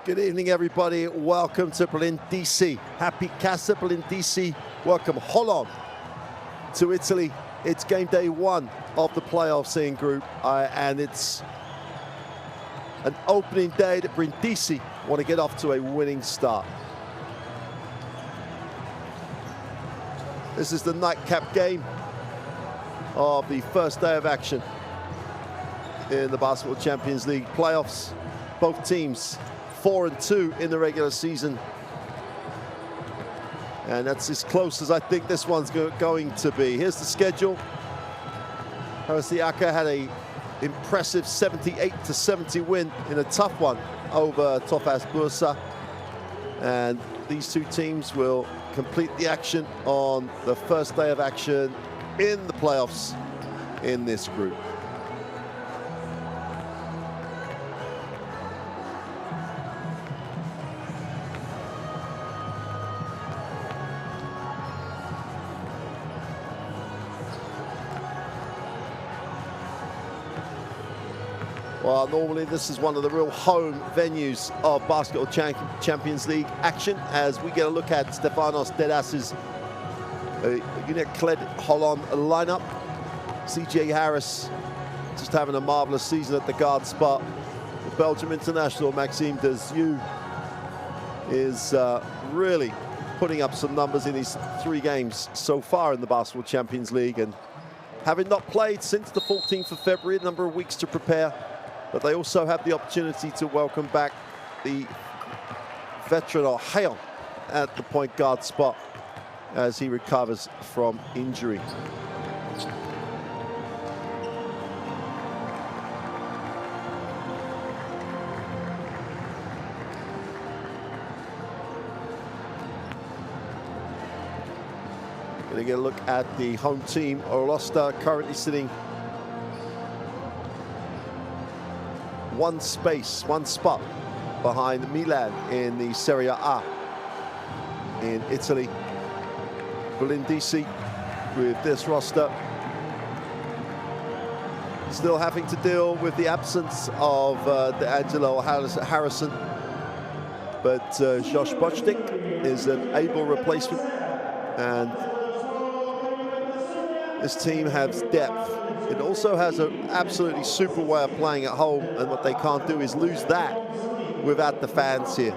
Good evening, everybody. Welcome to Brindisi. Happy Casa Brindisi. Welcome Xolon to Italy. It's game day 1 of the playoffs in Group I, and it's an opening day that Brindisi want to get off to a winning start. This is the nightcap game of the first day of action in the Basketball Champions League playoffs. Both teams 4-2 in the regular season, and that's as close as I think this one's going to be. Here's the schedule. Harasiaka had an impressive 78-70 win in a tough one over Tofas Bursa, and these two teams will complete the action on the first day of action in the playoffs in this group. Well, normally this is one of the real home venues of Basketball Champions League action, as we get a look at Stefanos Dedas's unit-led Xolon lineup. CJ Harris just having a marvelous season at the guard spot. The Belgium international Maxime Desjeux is really putting up some numbers in his 3 games so far in the Basketball Champions League, and having not played since the 14th of February, a number of weeks to prepare. But they also have the opportunity to welcome back the veteran Hayon at the point guard spot as he recovers from injury. Going to get a look at the home team roster, currently sitting one spot behind Milan in the Serie A in Italy. Brindisi with this roster still having to deal with the absence of D'Angelo Harrison, but Josh Bochnik is an able replacement, and this team has depth. It also has an absolutely super way of playing at home, and what they can't do is lose that without the fans here.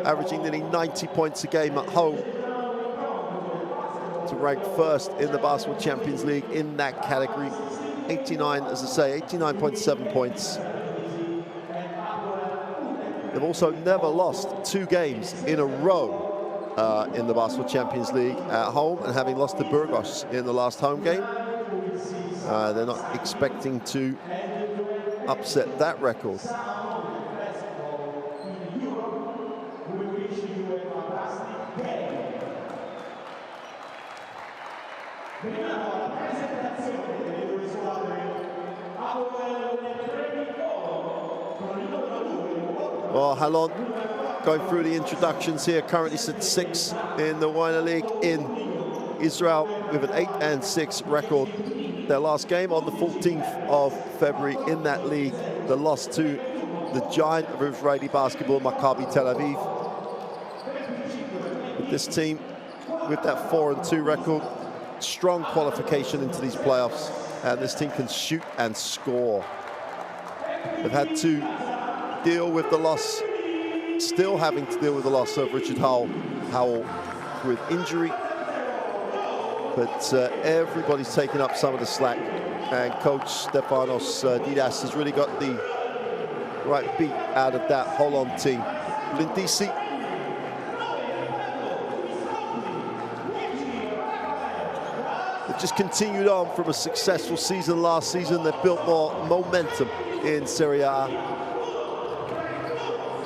Averaging nearly 90 points a game at home to rank first in the Basketball Champions League in that category. 89, as I say, 89.7 points. They've also never lost 2 games in a row in the Basketball Champions League at home, and having lost to Burgos in the last home game, they're not expecting to upset that record. Well, Xolon going through the introductions here, currently sit 6 in the Winner League in Israel with an 8-6 record. Their last game on the 14th of February in that league, the loss to the giant of Israeli basketball, Maccabi Tel Aviv. With this team, with that 4-2 record, strong qualification into these playoffs, and this team can shoot and score. They've had to deal with the loss, still having to deal with the loss of Richard Howell with injury, but everybody's taking up some of the slack, and coach Stefanos Dedas has really got the right beat out of that Xolon team. Brindisi they've just continued on from a successful season last season. They've built more momentum in Serie A,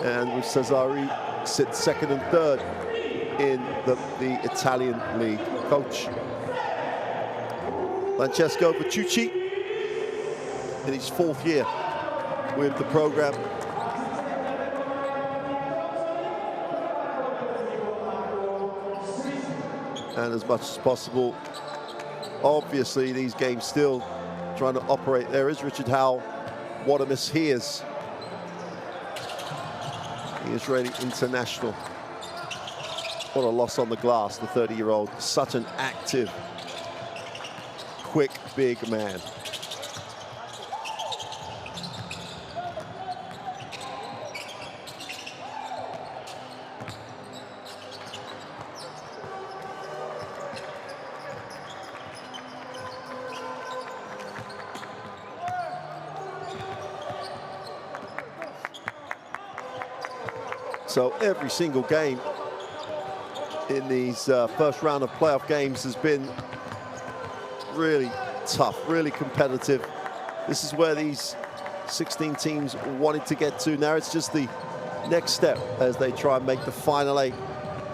and with Cesari sit 2nd and 3rd in the Italian league. Coach Francesco Vitucci in his 4th year with the program. And as much as possible, obviously these games still trying to operate. There is Richard Howell what a miss he is. The Israeli international. What a loss on the glass, the 30-year-old. Such an active, quick, big man. So every single game in these first round of playoff games has been really tough, really competitive. This is where these 16 teams wanted to get to. Now it's just the next step as they try and make the final 8.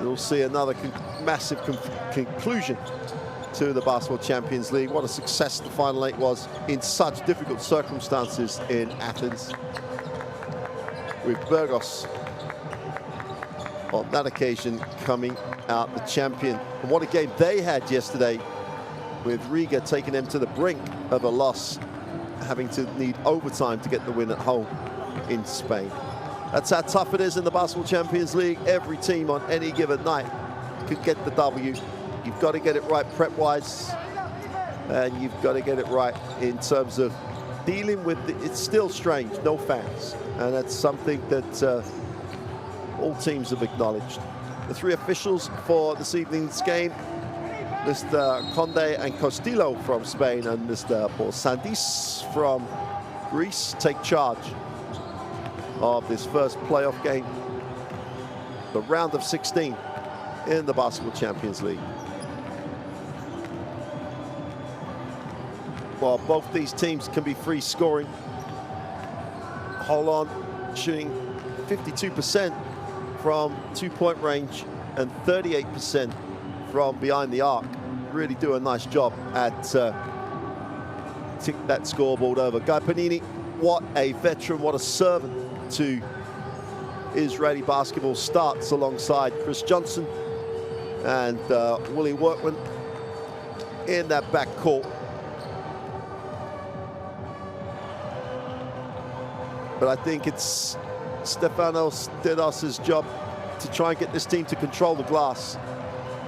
We'll see another massive conclusion to the Basketball Champions League. What a success the final 8 was in such difficult circumstances in Athens, with Burgos on that occasion coming out the champion. And what a game they had yesterday, with Riga taking them to the brink of a loss, having to need overtime to get the win at home in Spain. That's how tough it is in the Basketball Champions League. Every team on any given night could get the W. You've got to get it right prep-wise, and you've got to get it right in terms of dealing with it's still strange, no fans, and that's something that all teams have acknowledged. The 3 officials for this evening's game, Mr. Conde and Castillo from Spain and Mr. Sandis from Greece, take charge of this first playoff game, the round of 16 in the Basketball Champions League. Well, both these teams can be free scoring. Xolón shooting 52% from 2-point range and 38% from behind the arc. Really do a nice job at tick that scoreboard over. Guy Panini, what a veteran, what a servant to Israeli basketball, starts alongside Chris Johnson and Willie Workman in that backcourt. But I think it's Stefanos Dedos's job to try and get this team to control the glass.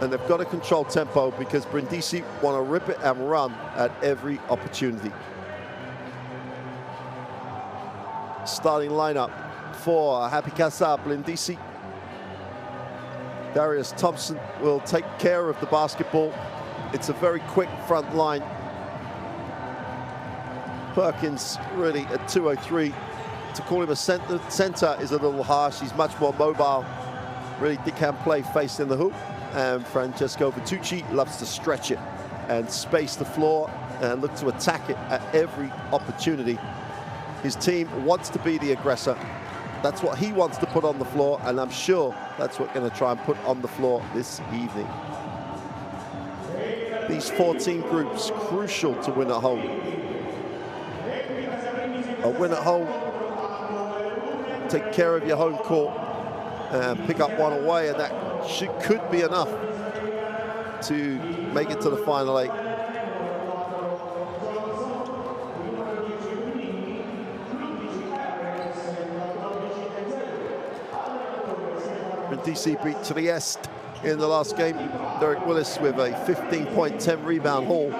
And they've got to control tempo, because Brindisi want to rip it and run at every opportunity. Starting lineup for Happy Casa, Brindisi. Darius Thompson will take care of the basketball. It's a very quick front line. Perkins really at 203. To call him a center is a little harsh. He's much more mobile. Really can play face in the hoop. And Francesco Vitucci loves to stretch it and space the floor and look to attack it at every opportunity. His team wants to be the aggressor. That's what he wants to put on the floor, and I'm sure that's what we're going to try and put on the floor this evening. These 14 groups, crucial to win at home. A win at home, take care of your home court and pick up one away, and that could be enough to make it to the final 8. DC beat Trieste in the last game. Derek Willis with a 15-point, 10-rebound haul.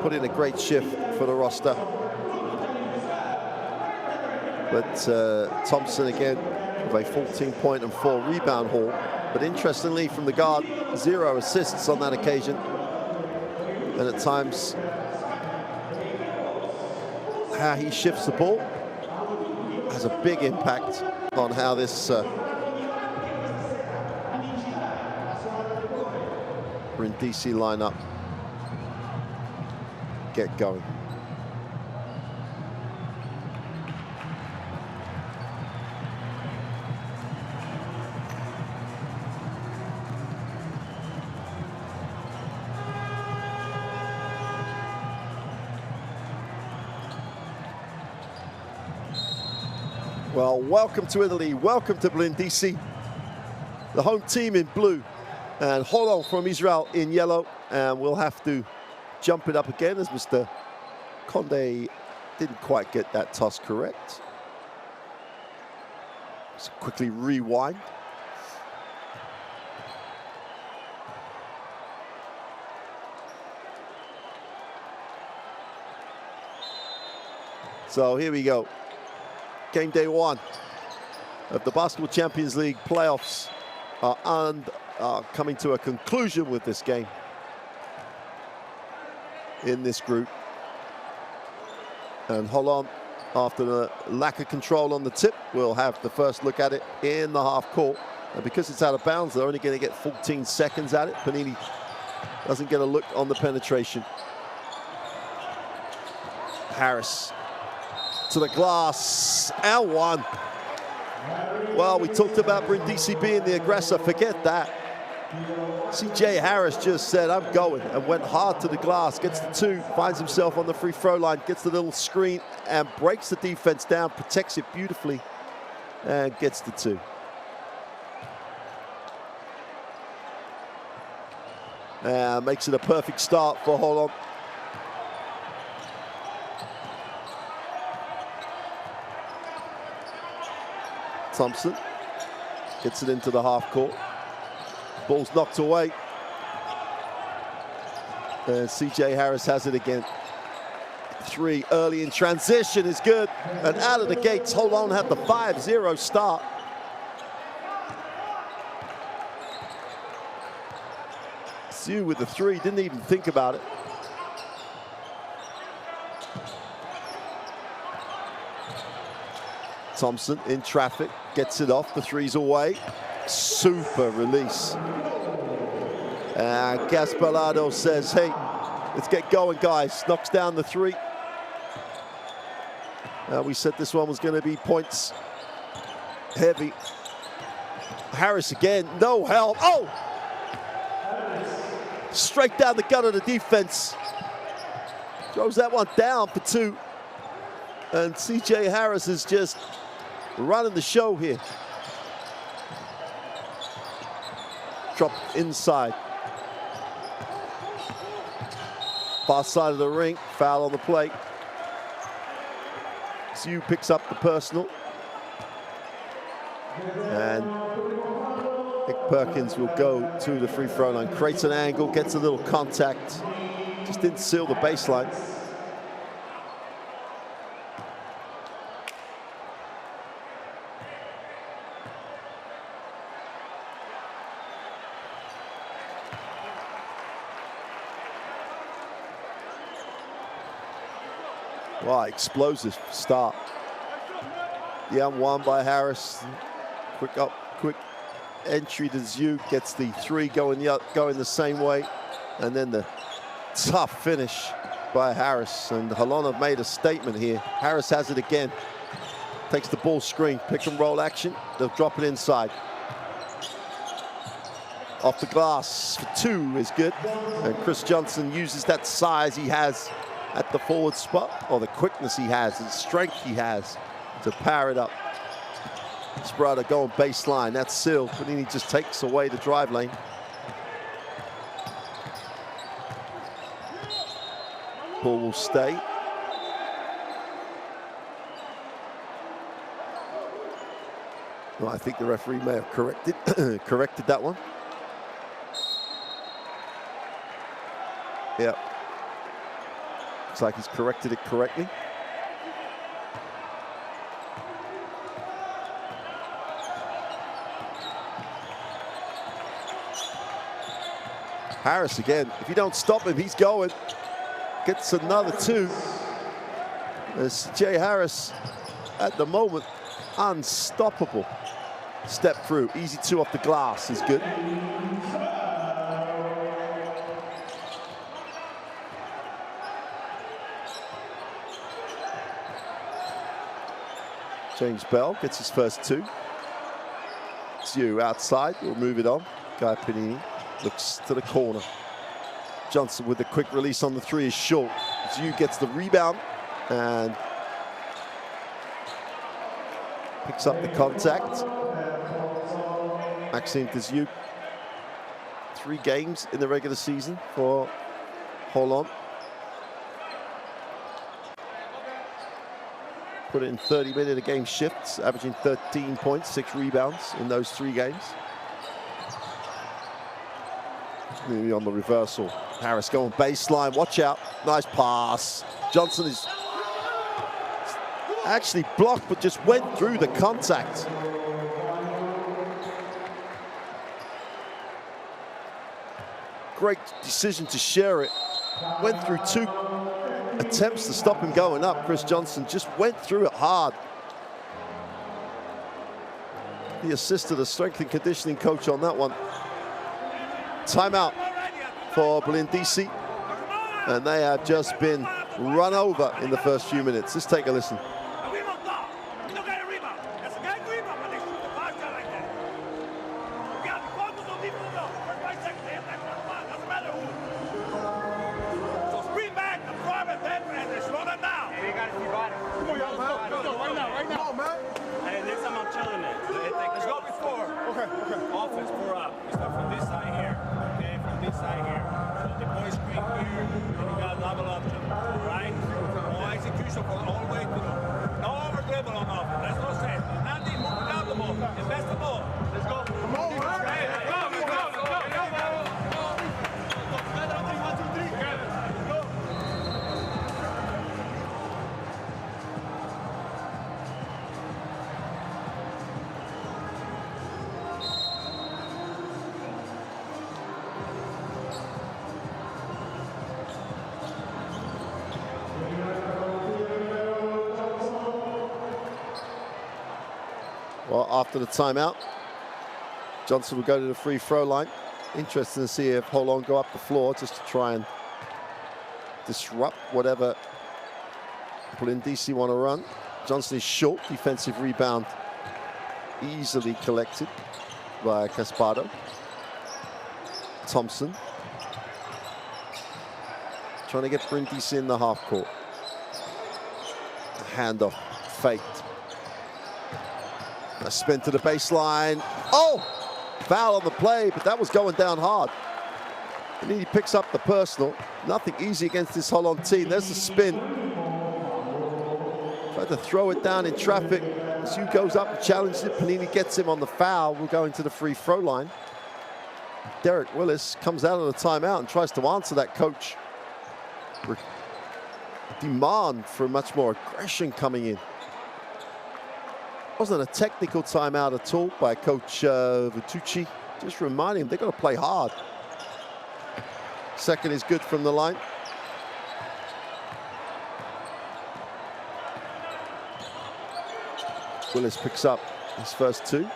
Put in a great shift for the roster. But Thompson again with a 14-point and 4-rebound haul. But interestingly, from the guard, 0 assists on that occasion. And at times, how he shifts the ball has a big impact on how this Brindisi lineup get going. Well, welcome to Italy, welcome to Brindisi. The home team in blue, and Xolón from Israel in yellow. And we'll have to jump it up again as Mr. Conde Didn't quite get that toss correct. Let's quickly rewind. So here we go. Game day 1 of the Basketball Champions League playoffs are coming to a conclusion with this game in this group. And Xolón, after the lack of control on the tip, will have the first look at it in the half court. And because it's out of bounds, they're only going to get 14 seconds at it. Panini doesn't get a look on the penetration. Harris to the glass, and one. Well, we talked about Brindisi being the aggressor. Forget that. Jay Harris just said, I'm going, and went hard to the glass, gets the 2, finds himself on the free throw line, gets the little screen, and breaks the defense down, protects it beautifully, and gets the 2. And makes it a perfect start for Xolón. Thompson gets it into the half court. Ball's knocked away. And CJ Harris has it again. 3 early in transition is good. And out of the gates, Xolón had the 5-0 start. Zhu with the 3, didn't even think about it. Thompson in traffic, gets it off, the 3's away. Super release. And Gasparado says, hey, let's get going, guys. Knocks down the 3. We said this one was going to be points heavy. Harris again, no help. Oh! Straight down the gut of the defense. Throws that one down for 2. And CJ Harris is just running the show here. Drop inside. Far side of the ring, foul on the plate. Zhu picks up the personal. And Nick Perkins will go to the free throw line, creates an angle, gets a little contact. Just didn't seal the baseline. Wow, explosive start. Yeah, 1 by Harris. Quick entry to Zhu, gets the 3 going the same way, and then the tough finish by Harris. And Xolón have made a statement here. Harris has it again. Takes the ball screen, pick and roll action. They'll drop it inside. Off the glass for 2 is good. And Chris Johnson uses that size he has at the forward spot, or the quickness he has, the strength he has to power it up. Sprada going baseline, that's sealed. Panini just takes away the drive lane. Ball will stay. Well, I think the referee may have corrected that one. Yep. Looks like he's corrected it correctly. Harris again, if you don't stop him, he's going. Gets another 2. As Jay Harris, at the moment, unstoppable. Step through, easy 2 off the glass is good. James Bell gets his first 2. Zhu outside, we'll move it on. Guy Panini looks to the corner. Johnson with the quick release on the 3 is short. Zhu gets the rebound and picks up the contact. Maxime Zhu. 3 games in the regular season for Xolón. put it in 30-minute a game shifts, averaging 13 points, 6 rebounds in those 3 games. Maybe on the reversal. Harris going baseline, watch out. Nice pass. Johnson is actually blocked, but just went through the contact. Great decision to share it. Went through 2 attempts to stop him going up. Chris Johnson just went through it hard. He assisted a strength and conditioning coach on that one. Timeout for Brindisi, and they have just been run over in the first few minutes. Let's take a listen. Well, after the timeout, Johnson will go to the free throw line. Interesting to see if Xholon go up the floor just to try and disrupt whatever Brindisi want to run. Johnson is short, defensive rebound easily collected by Caspado. Thompson trying to get Brindisi in the half court. Handoff faked. A spin to the baseline. Oh! Foul on the play, but that was going down hard. And then he picks up the personal. Nothing easy against this Xholon team. There's the spin. Tried to throw it down in traffic. Zhu goes up and challenges it. Panini gets him on the foul. We'll go into the free throw line. Derek Willis comes out of the timeout and tries to answer that coach. Demand for much more aggression coming in. Wasn't a technical timeout at all by Coach Vitucci. Just reminding him they've got to play hard. Second is good from the line. Willis picks up his first 2.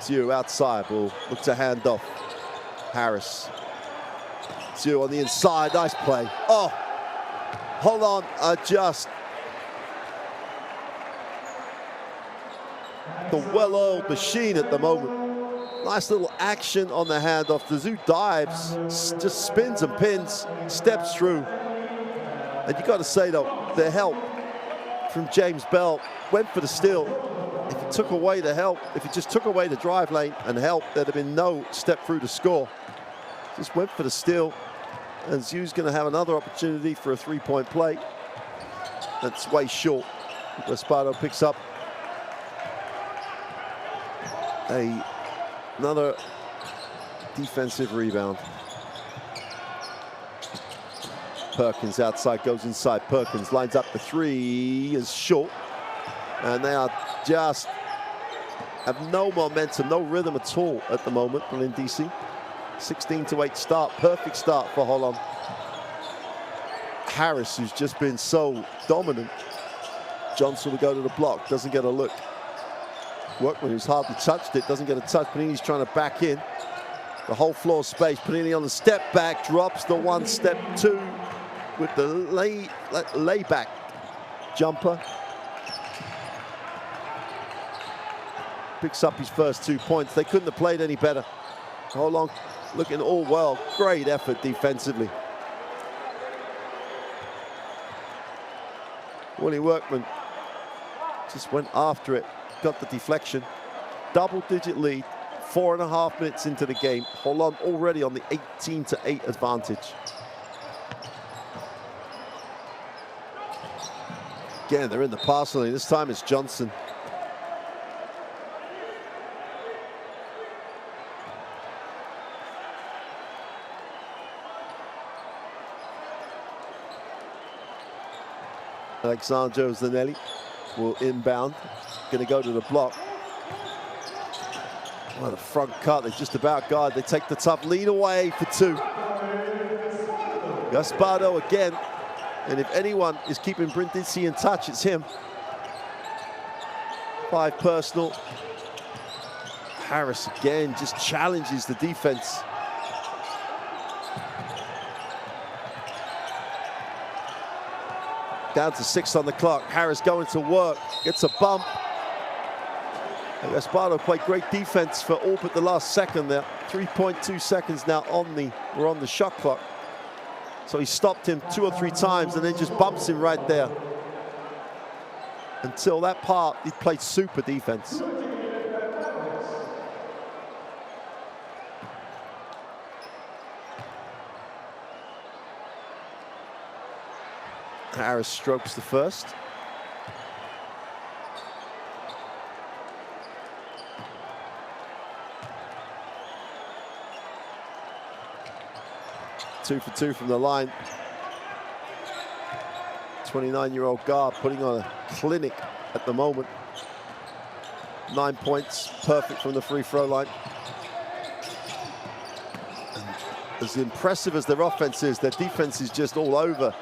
Zhu outside will look to hand off. Harris. Zhu on the inside, nice play. Oh, Xholon are just the well-oiled machine at the moment. Nice little action on the handoff. The Zhu dives, just spins and pins, steps through. And you got to say though, the help from James Bell went for the steal. If he took away the help, if he just took away the drive lane and help, there'd have been no step through to score. Just went for the steal. And Zhu's going to have another opportunity for a 3-point play. That's way short. Espardo picks up another defensive rebound. Perkins outside, goes inside. Perkins lines up the 3, is short. And they are just have no momentum, no rhythm at all at the moment in DC. 16-8 start, perfect start for Xholon. Harris, who's just been so dominant. Johnson will go to the block, doesn't get a look. Workman, who's hardly touched it, doesn't get a touch. Panini's trying to back in. The whole floor space. Panini on the step back, drops the 1 step 2 with the layback jumper. Picks up his first 2 points. They couldn't have played any better. Xholon looking all well. Great effort defensively. Willie Workman just went after it. Got the deflection. Double-digit lead. 4.5 minutes into the game. Xholon already on the 18-8 advantage. Again, they're in the pass lane. This time it's Johnson. Alexandro Zanelli will inbound. Going to go to the block. Well, the front cut, they just about guard. They take the tough lead away for 2. Gaspardo again. And if anyone is keeping Brindisi in touch, it's him. 5 personal. Harris again just challenges the defense. Down to 6 on the clock. Harris going to work, gets a bump. And Gaspardo played great defense for all but the last second there. 3.2 seconds now we're on the shot clock. So he stopped him 2 or 3 times and then just bumps him right there. Until that part, he played super defense. Harris strokes the first. Two for 2 from the line. 29-year-old guard putting on a clinic at the moment. 9 points, perfect from the free throw line. And as impressive as their offense is, their defense is just all over.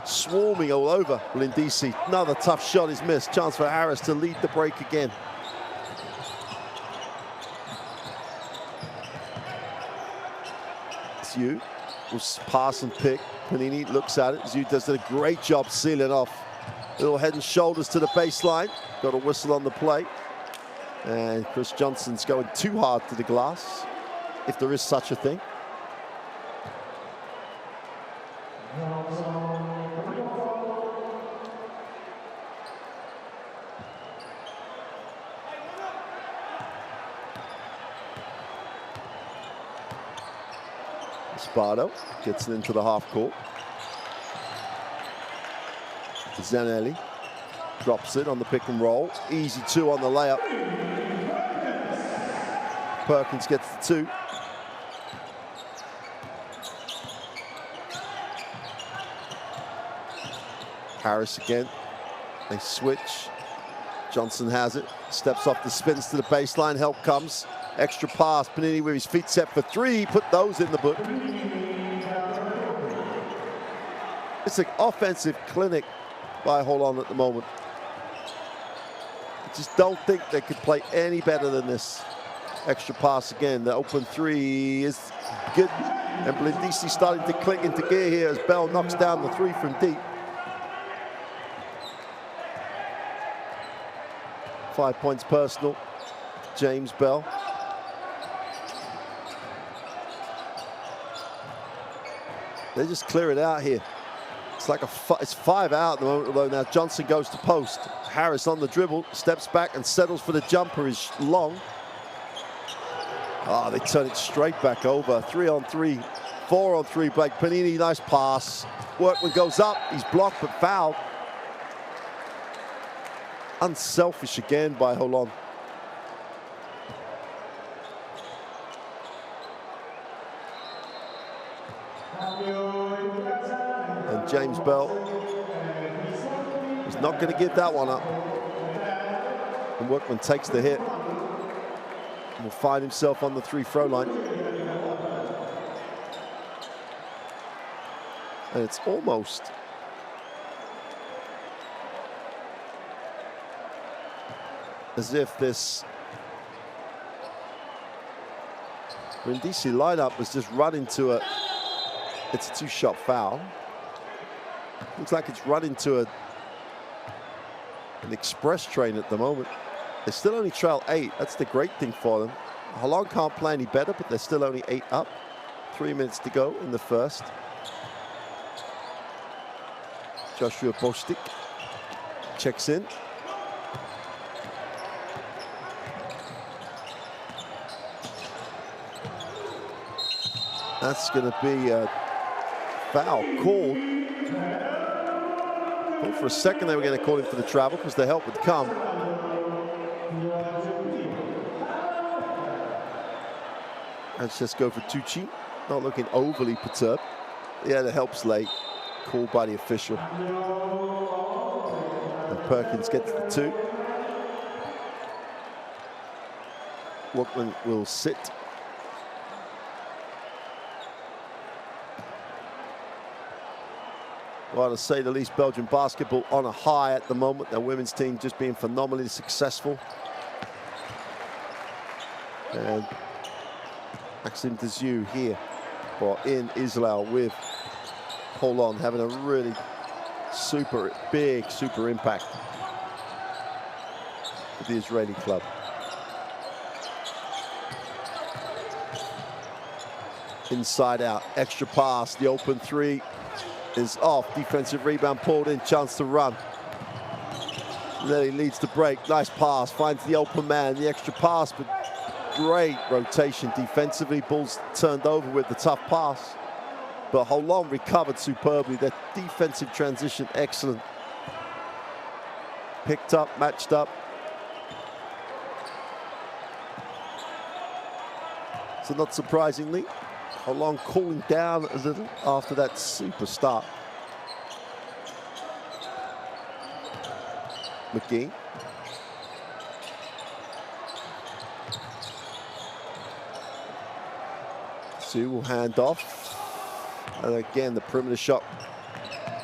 Swarming all over Brindisi. Another tough shot is missed. Chance for Harris to lead the break again. Zhu will pass and pick. Panini looks at it. Zhu does a great job sealing off. Little head and shoulders to the baseline. Got a whistle on the play. And Chris Johnson's going too hard to the glass, if there is such a thing. Spardo gets it into the half court. Zanelli drops it on the pick and roll. Easy 2 on the layup. Perkins gets the 2. Harris again. They switch. Johnson has it. Steps off the spins to the baseline. Help comes. Extra pass. Panini with his feet set for 3. Put those in the book. It's an offensive clinic by Xolón at the moment. I just don't think they could play any better than this. Extra pass again. The open 3 is good. And Brindisi starting to click into gear here as Bell knocks down the 3 from deep. 5 points personal. James Bell. They just clear it out here. It's like it's 5 out at the moment, although now Johnson goes to post. Harris on the dribble, steps back and settles for the jumper, is long. Oh, they turn it straight back over. 3 on 3, 4 on 3. Blake Panini, nice pass. Workman goes up, he's blocked but fouled. Unselfish again by Xolón. And James Bell is not going to give that one up. And Workman takes the hit and will find himself on the 3-throw line. And it's almost as if this Brindisi lineup was just run into a, it's a 2-shot foul. Looks like it's run into an express train at the moment. They still only trail 8. That's the great thing for them. Xolón can't play any better, but they're still only 8 up. 3 minutes to go in the first. Joshua Bostic checks in. That's going to be a foul called. Thought for a second they were going to call him for the travel because the help would come. Let's just go for Tucci. Not looking overly perturbed. Yeah, the help's late. Called by the official. And Perkins gets the 2. Workman will sit. Well, to say the least, Belgian basketball on a high at the moment. Their women's team just being phenomenally successful. And Maxime Dezieux here, or in Israel with Xholon, having a really super impact with the Israeli club. Inside out, extra pass, the open 3 is off. Defensive rebound pulled in, chance to run. Nelly leads the break, nice pass, finds the open man, the extra pass, but great rotation defensively. Bulls turned over with the tough pass, but Xholon recovered superbly. Their defensive transition, excellent. Picked up, matched up. So not surprisingly, Xholon cooling down a little after that super start. McGee. Sue will hand off. And again, the perimeter shot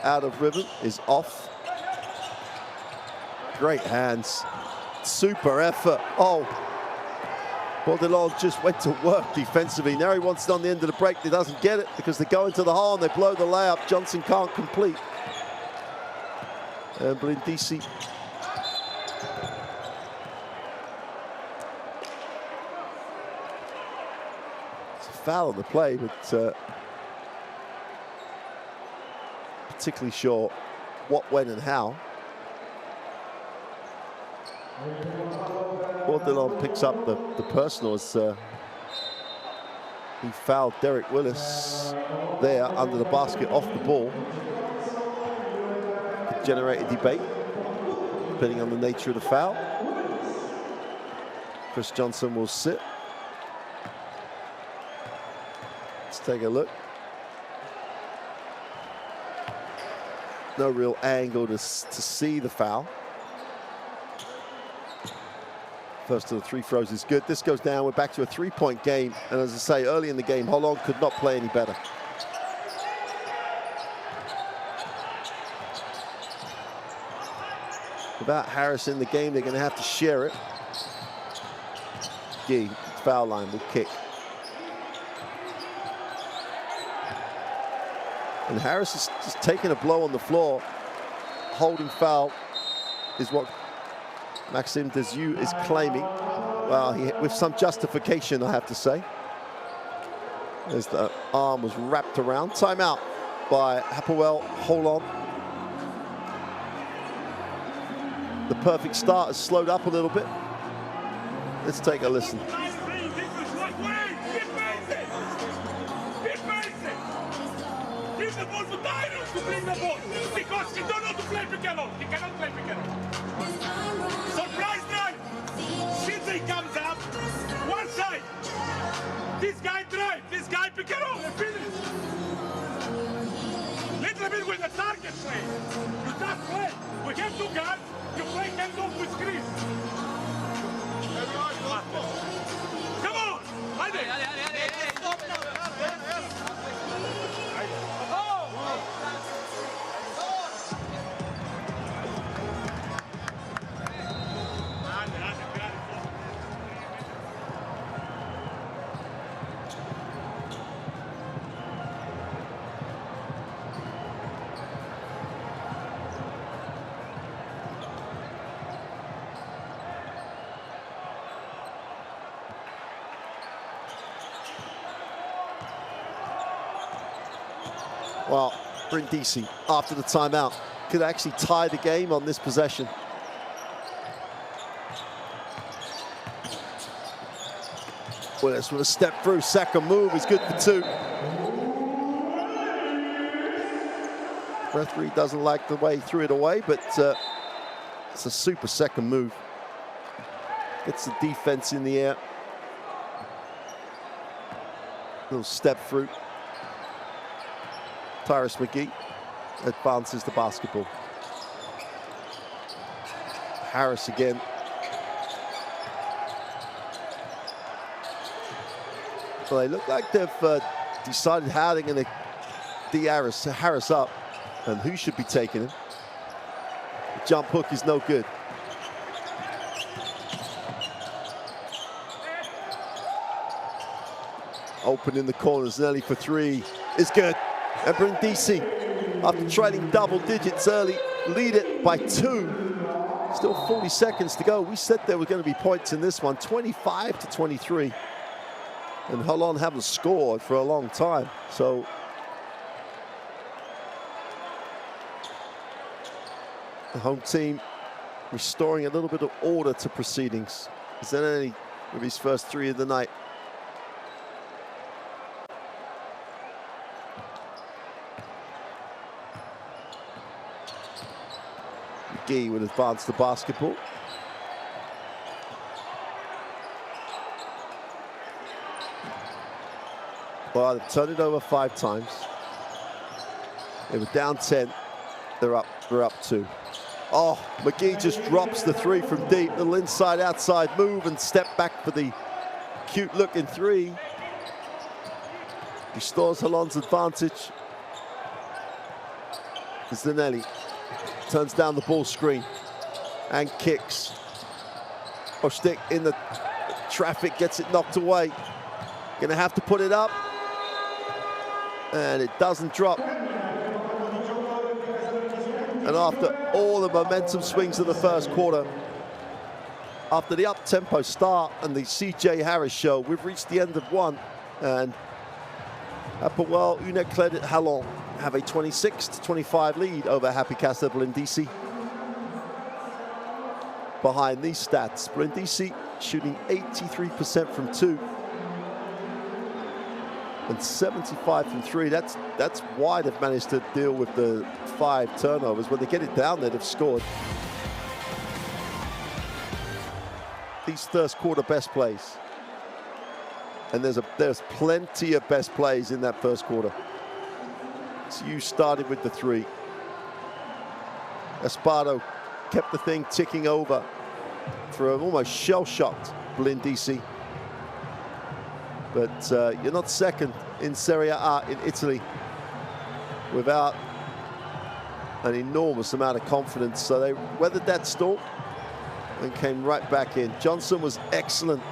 out of rhythm is off. Great hands. Super effort. Oh. Baudelaire just went to work defensively. Now he wants it on the end of the break. He doesn't get it because they go into the hole and they blow the layup. Johnson can't complete. And Brindisi. It's a foul on the play, but particularly sure what, when, and how. Baudelaire picks up the personal as he fouled Derek Willis there under the basket off the ball. Could generate a debate depending on the nature of the foul. Chris Johnson will sit. Let's take a look. No real angle to see the foul. First of the 3 throws is good. This goes down. We're back to a 3-point game. And as I say, early in the game, Xholon could not play any better. Without Harris in the game, they're going to have to share it. Gee, foul line will kick. And Harris is just taking a blow on the floor. Holding foul is what Maxime Dezieux is claiming. Well, with some justification, I have to say. As the arm was wrapped around. Timeout by Hapoel Xholon. The perfect start has slowed up a little bit. Let's take a listen. Give the ball to Tairos to bring the ball because he don't know to play pick and roll. He cannot play pick and roll. Surprise drive. Since comes up, one side. This guy drive, this guy pick and roll and finish. Little bit with the target play. You just play. We have 2 guards. You play hands off with screen. Come on. Well, Brindisi, after the timeout, could actually tie the game on this possession. Willis with a step through, second move is good for 2. Referee doesn't like the way he threw it away, but it's a super second move. Gets the defense in the air. Little step through. Tyrus McGee advances the basketball. Harris again. Well, they look like they've decided how they're going to Harris up and who should be taking him. The jump hook is no good. Open in the corners, Nelly for three is good. And Brindisi, after trailing double digits early, lead it by 2. Still 40 seconds to go. We said there were going to be points in this one, 25-23. And Xolón haven't scored for a long time. So the home team restoring a little bit of order to proceedings. Zenelli with his first 3 of the night. McGee would advance the basketball. Well, they've turned it over 5 times. They were down 10. They're up 2. Oh, McGee just drops the 3 from deep. Little inside-outside move and step back for the cute-looking 3. Restores Xolón's advantage. Zenelli turns down the ball screen and kicks. Oshtik in the traffic, gets it knocked away. Gonna have to put it up. And it doesn't drop. And after all the momentum swings of the first quarter, after the up-tempo start and the CJ Harris show, we've reached the end of one. And Apawel Unecled Xolón have a 26-25 lead over Happy Casa Brindisi. Behind these stats, Brindisi shooting 83% from 2 and 75 from 3. That's why they've managed to deal with the 5 turnovers. When they get it down there, they've scored. These first quarter best plays. And there's plenty of best plays in that first quarter. So you started with the 3. Espardo kept the thing ticking over for an almost shell-shocked Brindisi. But you're not second in Serie A in Italy without an enormous amount of confidence. So they weathered that storm and came right back in. Johnson was excellent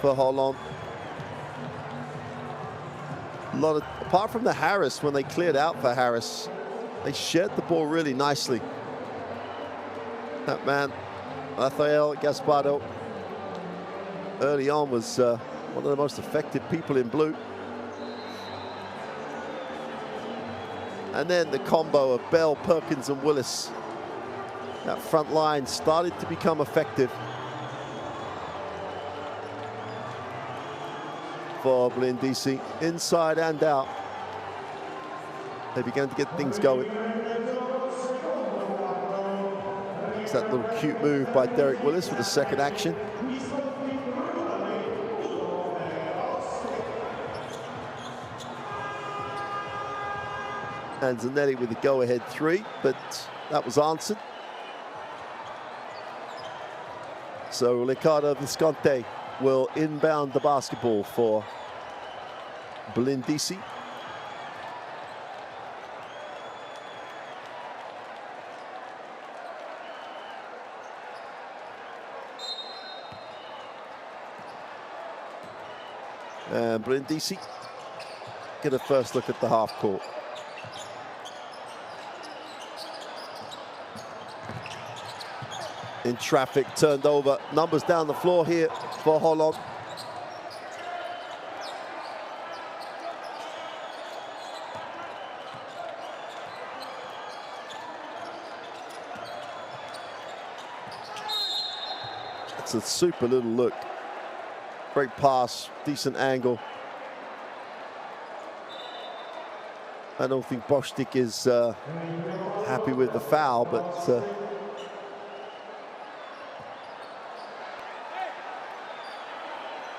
for Xolón. Apart from the Harris, when they cleared out for Harris, they shared the ball really nicely. That man, Rafael Gaspardo, early on was one of the most effective people in blue. And then the combo of Bell, Perkins, and Willis. That front line started to become effective for Brindisi, inside and out. They began to get things going. It's that little cute move by Derek Willis for the second action. And Zanetti with the go-ahead 3, but that was answered. So Ricardo Visconti will inbound the basketball for Brindisi. And Brindisi get a first look at the half court. In traffic, turned over. Numbers down the floor here for Xolón. It's a super little look. Great pass, decent angle. I don't think Bostic is happy with the foul, but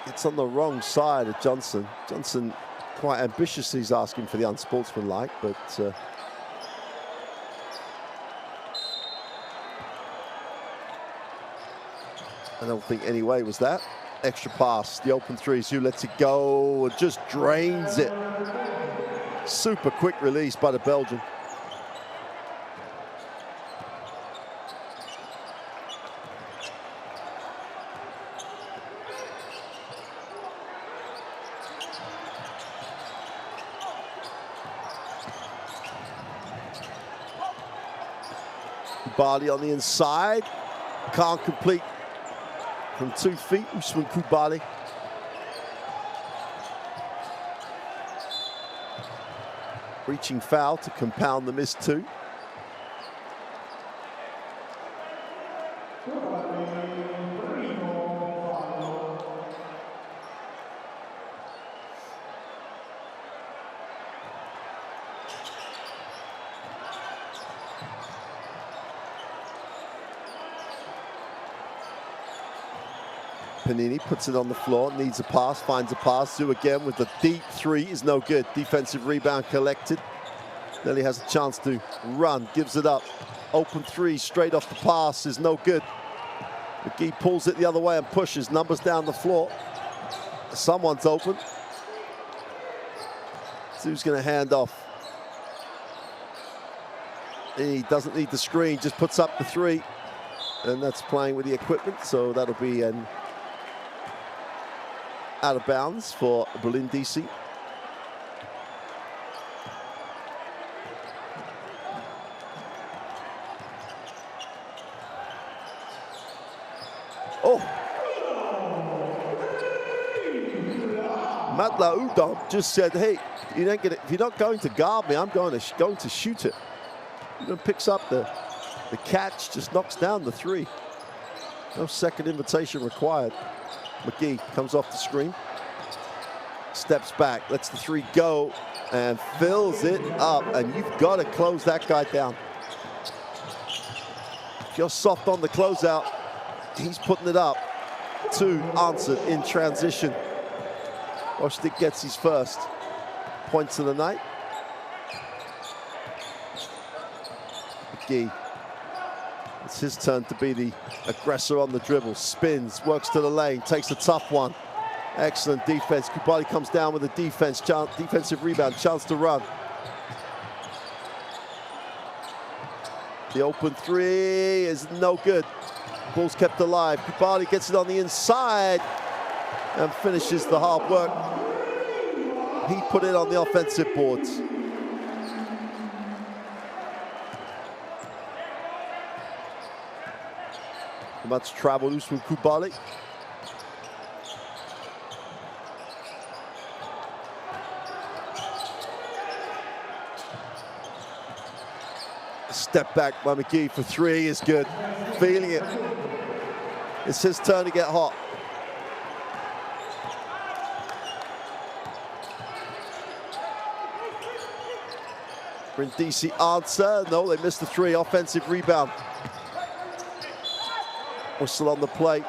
it's on the wrong side of Johnson. Johnson quite ambitiously is asking for the unsportsmanlike, but I don't think anyway was that. Extra pass, the open three, Zhu lets it go, and just drains it. Super quick release by the Belgian. Kubali on the inside, can't complete from 2 feet. Usman Kubali. Reaching foul to compound the missed 2. Panini puts it on the floor, needs a pass, finds a pass. Zhu again with the deep 3 is no good. Defensive rebound collected. Then he has a chance to run, gives it up. Open 3 straight off the pass is no good. McGee pulls it the other way and pushes, numbers down the floor. Someone's open. Zhu's gonna hand off. He doesn't need the screen, just puts up the 3. And that's playing with the equipment, so that'll be an out of bounds for Berlin-DC. Oh! Matla Udom just said, hey, you don't get it. If you're not going to guard me, I'm going to shoot it. He picks up the catch, just knocks down the 3. No second invitation required. McGee comes off the screen, steps back, lets the 3 go, and fills it up. And you've got to close that guy down. If you're soft on the closeout, he's putting it up. 2 answered in transition. Bostic gets his first points of the night. McGee. It's his turn to be the aggressor on the dribble. Spins, works to the lane, takes a tough one. Excellent defense. Kubali comes down with a defensive rebound, chance to run. The open 3 is no good. Ball's kept alive. Kubali gets it on the inside and finishes the hard work. He put it on the offensive boards. Much travel loose from Kubali. Step back by McGee for 3 is good. Feeling it. It's his turn to get hot. Brindisi answer. No, they missed the 3. Offensive rebound. Whistle on the plate.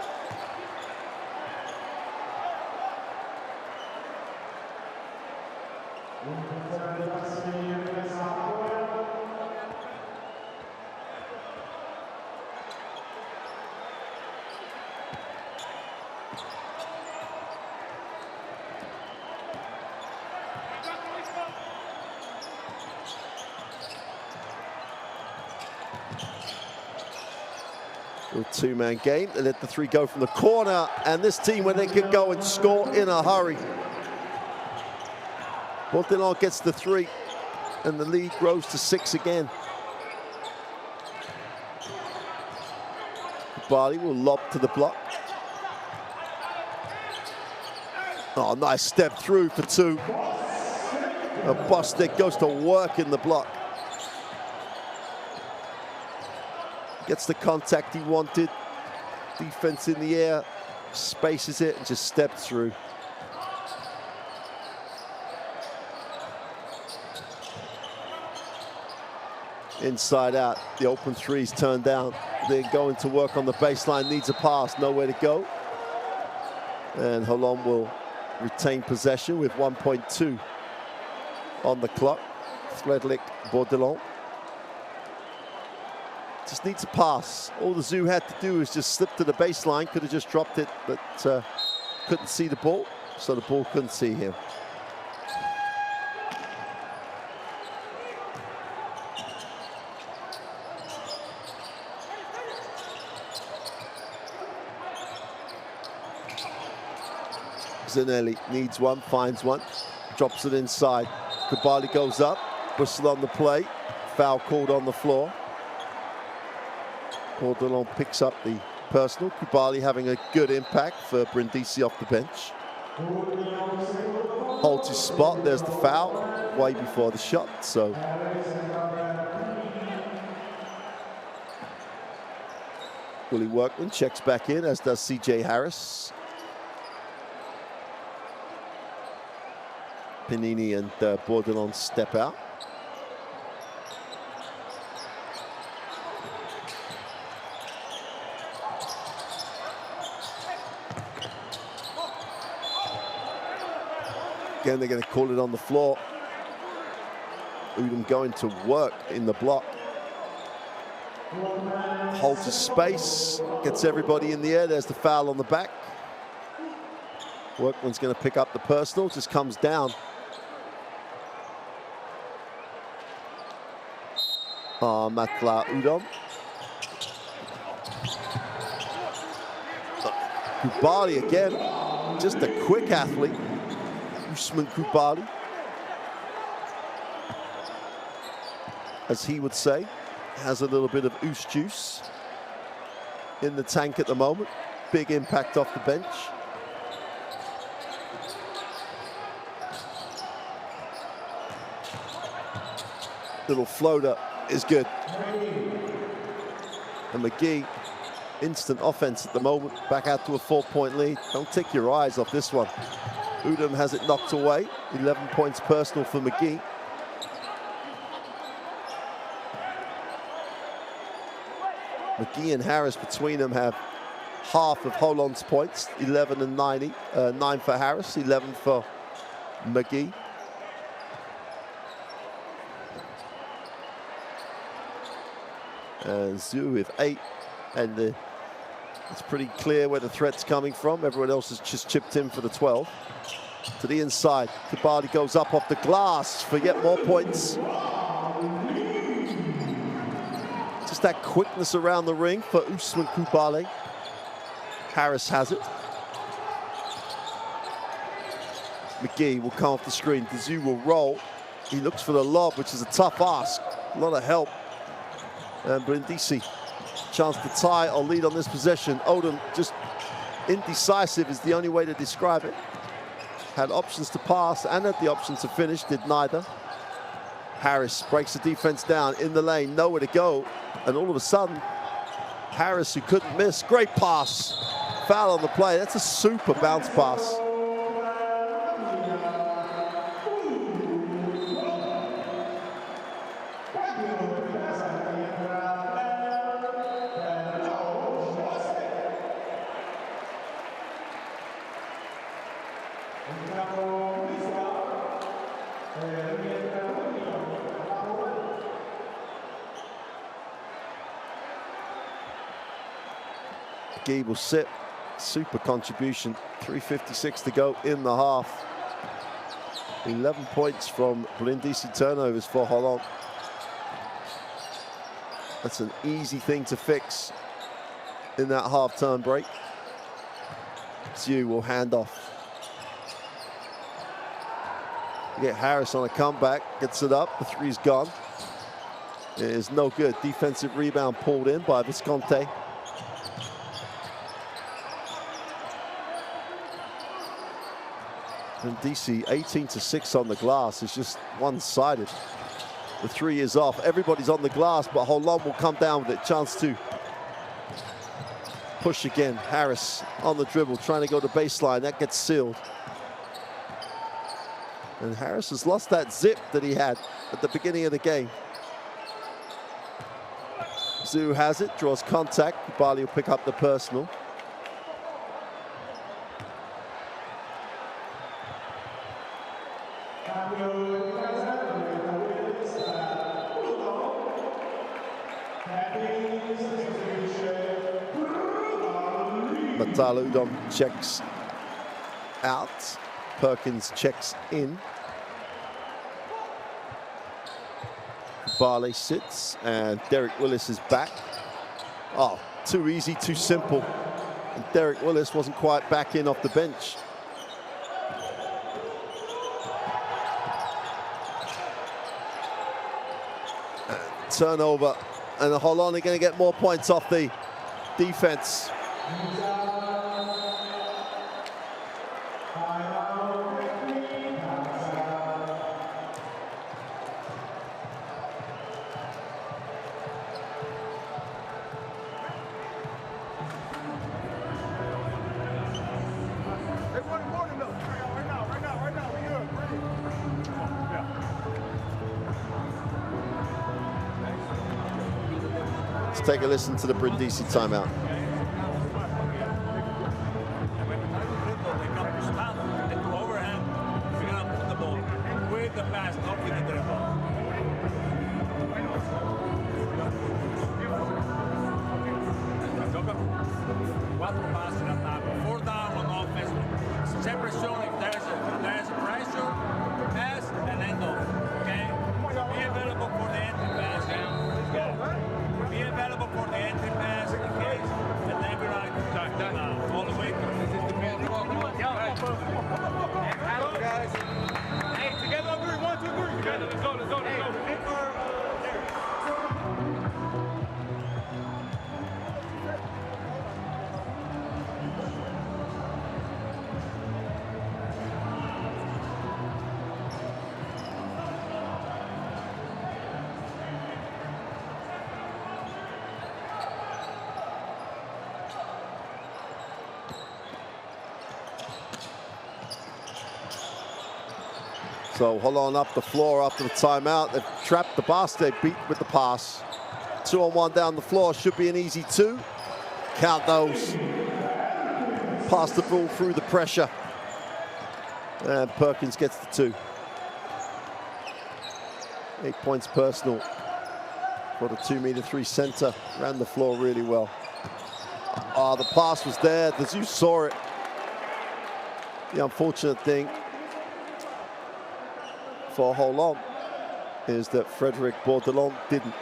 Two-man game. They let the 3 go from the corner, and this team, when they can go and score in a hurry. Bordelon gets the 3, and the lead grows to 6 again. Bali will lob to the block. Oh, nice step through for 2. Bostic goes to work in the block. Gets the contact he wanted. Defense in the air, spaces it and just steps through. inside out. The open three's turned down. They're going to work on the baseline, needs a pass, nowhere to go. And Xolón will retain possession with 1.2 on the clock. Frederick Bordelon just needs a pass. All the Zoo had to do was just slip to the baseline. Could have just dropped it, but couldn't see the ball, so the ball couldn't see him. Zanelli needs one, finds one, drops it inside. Kubali goes up, whistle on the play, foul called on the floor. Bordelon picks up the personal. Kubali having a good impact for Brindisi off the bench. Holds his spot, there's the foul, way before the shot, so. Willie Workman checks back in, as does CJ Harris. Panini and Bordelon step out. Again, they're going to call it on the floor. Udom going to work in the block. Holds his space, gets everybody in the air. There's the foul on the back. Workman's going to pick up the personal, just comes down. Matla Udom. Kubali again, just a quick athlete. Usman Kubali, as he would say, has a little bit of oos juice in the tank at the moment. Big impact off the bench. Little floater is good. And McGee, instant offense at the moment, back out to a 4-point lead. Don't take your eyes off this one. Udom has it knocked away. 11 points personal for McGee. McGee and Harris between them have half of Xolón's points, 11 and 9 for Harris, 11 for McGee. Zoo with 8, and it's pretty clear where the threat's coming from. Everyone else has just chipped in for the 12. To the inside, Kubali goes up off the glass for yet more points. Just that quickness around the ring for Usman Kubali. Harris has it. McGee will come off the screen. The Zoo will roll. He looks for the lob, which is a tough ask. A lot of help. And Brindisi, chance to tie or lead on this possession. Odom just indecisive is the only way to describe it. Had options to pass and had the option to finish, did neither. Harris breaks the defense down in the lane, nowhere to go. And all of a sudden, Harris, who couldn't miss, great pass. Foul on the play, that's a super bounce pass. Gee will sit, super contribution, 3:56 to go in the half. 11 points from Brindisi, turnovers for Xolón. That's an easy thing to fix in that half-turn break. Zhu will hand off. You get Harris on a comeback, gets it up, the three's gone. It is no good. Defensive rebound pulled in by Visconti. And DC 18-6 on the glass is just one-sided. The three is off. Everybody's on the glass, but Xolón will come down with it. Chance to push again. Harris on the dribble, trying to go to baseline. That gets sealed. And Harris has lost that zip that he had at the beginning of the game. Zhu has it, draws contact. Bali will pick up the personal. Udom checks out. Perkins checks in. Barley sits, and Derek Willis is back. Oh, too easy, too simple. And Derek Willis wasn't quite back in off the bench. And turnover, and the Xolón are going to get more points off the defense. Let's take a listen to the Brindisi timeout. So Xolón up the floor after the timeout. They've trapped the basket, they beat with the pass. 2-on-1 down the floor, should be an easy 2. Count those. Pass the ball through the pressure. And Perkins gets the 2. 8 points personal. For the 2'3" center. Ran the floor really well. The pass was there, the Zeus saw it. The unfortunate thing for Xolón is that Frederic Bordelon didn't.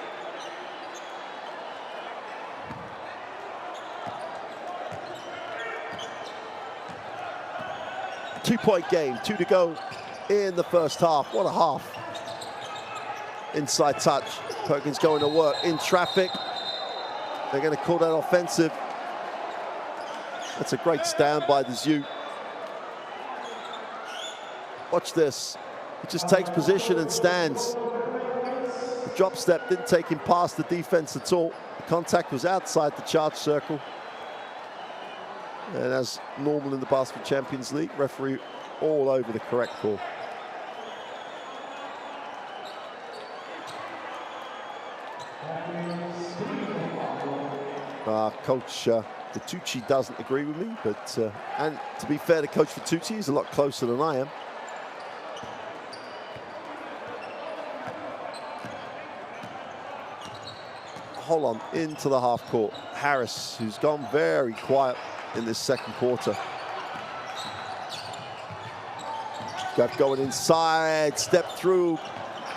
Two-point game, 2 to go in the first half. What a half. Inside touch, Perkins going to work in traffic. They're going to call that offensive. That's a great stand by the Zeus. Watch this. He just takes position and stands. The drop step didn't take him past the defense at all. The contact was outside the charge circle. And as normal in the Basketball Champions League, referee all over the correct call. Coach Vitucci doesn't agree with me, but and to be fair to Coach Vitucci, he's a lot closer than I am. Xolón into the half court. Harris, who's gone very quiet in this second quarter. Got going inside, step through,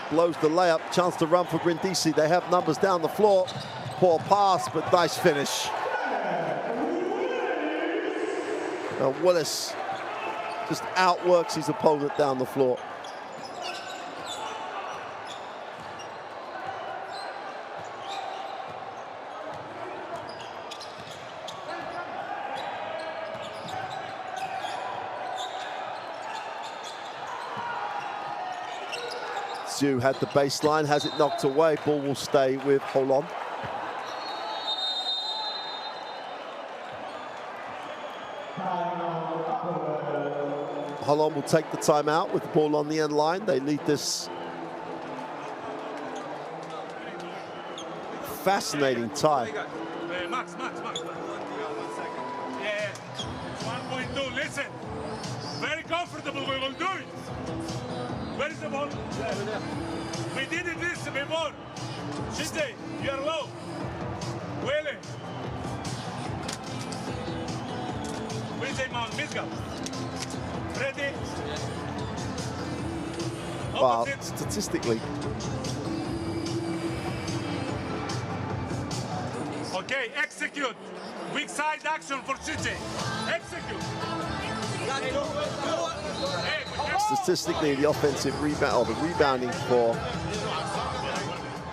blows the layup. Chance to run for Brindisi. They have numbers down the floor. Poor pass, but nice finish. Now Willis just outworks his opponent down the floor. Zhu had the baseline, has it knocked away. Ball will stay with Xolón. Xolón will take the timeout with the ball on the end line. They lead this fascinating tie. Max. Yeah, 1.2, listen. Very comfortable, we will do it. Where is the ball? We did it this before. Shinji, you are low. Wele. Wednesday Mount, Misgap. Ready? Well, statistically. Okay, execute. Weak side action for Shinji. Execute. Statistically, the offensive rebound, or the rebounding for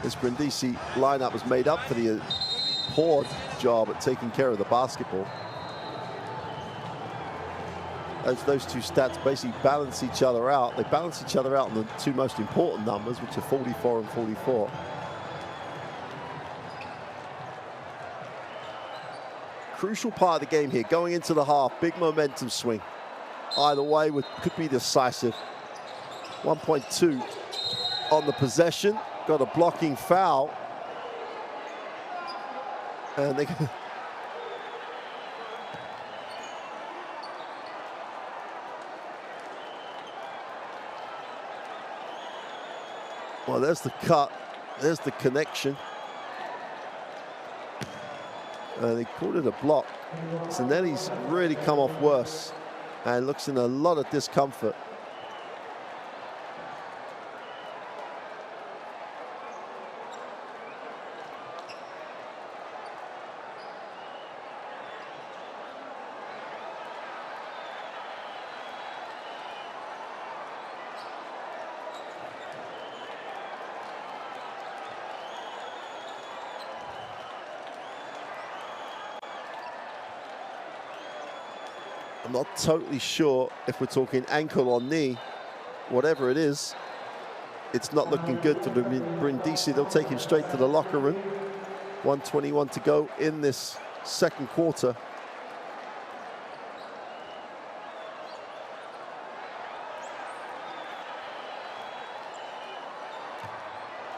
this Brindisi lineup was made up for the poor job at taking care of the basketball. As those two stats basically balance each other out. They balance each other out on the two most important numbers, which are 44 and 44. Crucial part of the game here, going into the half, big momentum swing. Either way could be decisive. 1.2 on the possession, got a blocking foul. And they well, there's the cut, there's the connection. And they called it a block. So then he's really come off worse and looks in a lot of discomfort. I'm not totally sure if we're talking ankle or knee. Whatever it is, it's not looking good for the Brindisi. They'll take him straight to the locker room. 1:21 to go in this second quarter.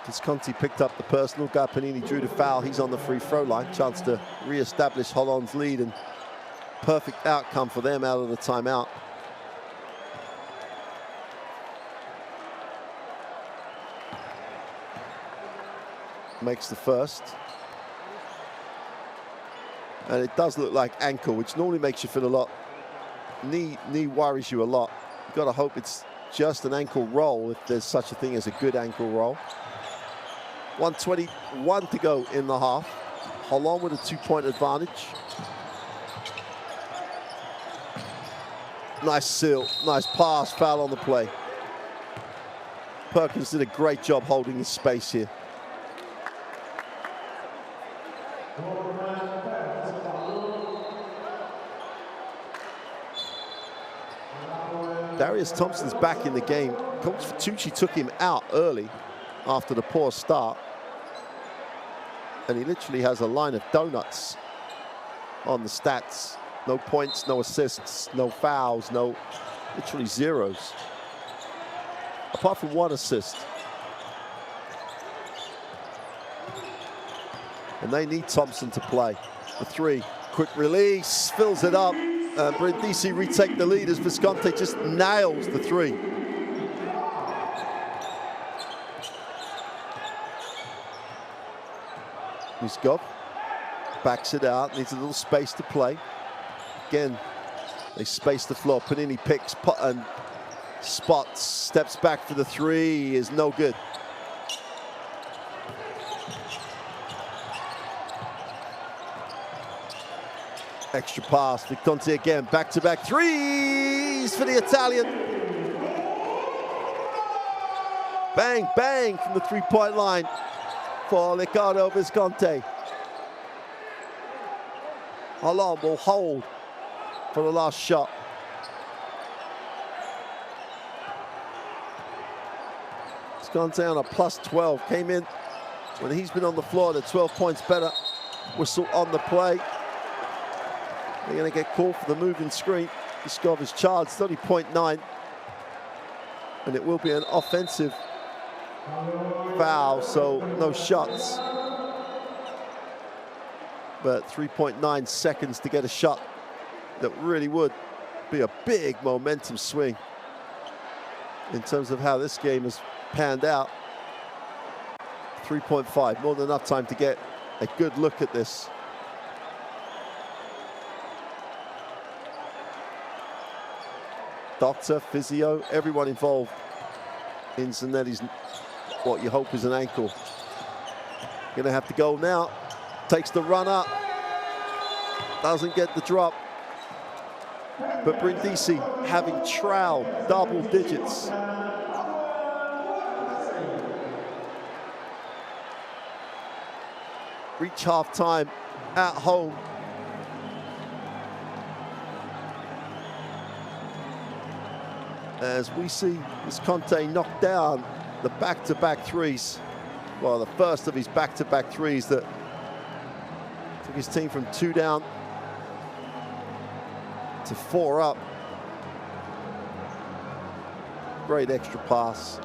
Visconti picked up the personal. Garpanini drew the foul. He's on the free throw line. Chance to re-establish Holland's lead, and perfect outcome for them out of the timeout. Makes the first. And it does look like ankle, which normally makes you feel a lot. Knee worries you a lot. You've got to hope it's just an ankle roll, if there's such a thing as a good ankle roll. 1:21 to go in the half. Xolón with a 2-point advantage. Nice seal, nice pass, foul on the play. Perkins did a great job holding his space here. Darius Thompson's back in the game. Coach Fatucci took him out early after the poor start. And he literally has a line of donuts on the stats. No points, no assists, no fouls, literally zeros. Apart from one assist. And they need Thompson to play. The three, quick release, fills it up. Brindisi retake the lead as Visconti just nails the three. Miskov backs it out, needs a little space to play. Again, they space the floor. Panini picks and spots, steps back for the three, is no good. Extra pass, Visconti again, back-to-back threes for the Italian. Bang, bang from the three-point line for Riccardo Visconti. Xolón will hold for the last shot. Visconti on a +12, came in when he's been on the floor, the 12 points better. Whistle on the play. They're going to get called for the moving screen. Iskov is charged, 30.9. And it will be an offensive foul, so no shots. but 3.9 seconds to get a shot that really would be a big momentum swing in terms of how this game has panned out. 3.5, more than enough time to get a good look at this. Doctor, physio, everyone involved in Zanetti's, what you hope is an ankle. Gonna have to go now. Takes the run up. Doesn't get the drop. But Brindisi having troweled double digits. Reach half time at home. As we see this Conte knock down the back-to-back threes. Well, the first of his back-to-back threes that took his team from 2 down to 4 up. Great extra pass.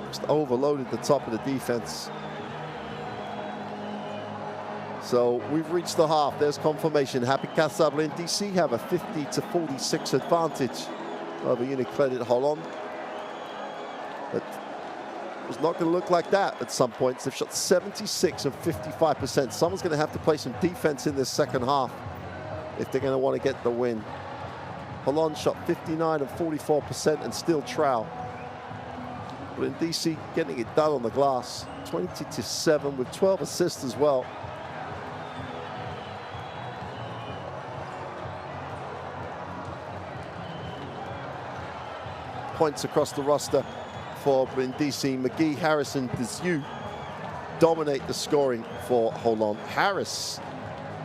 Just overloaded the top of the defense. So we've reached the half. There's confirmation. Happy Casablanca DC have a 50-46 advantage over Unicredit Xolón. But it's not going to look like that at some points. They've shot 76 and 55%. Someone's going to have to play some defense in this second half if they're going to want to get the win. Xolón shot 59 and 44% and still trowel. Brindisi getting it done on the glass. 20-7 with 12 assists as well. Points across the roster for Brindisi. McGee, Harris, and Desu dominate the scoring for Xolón. Harris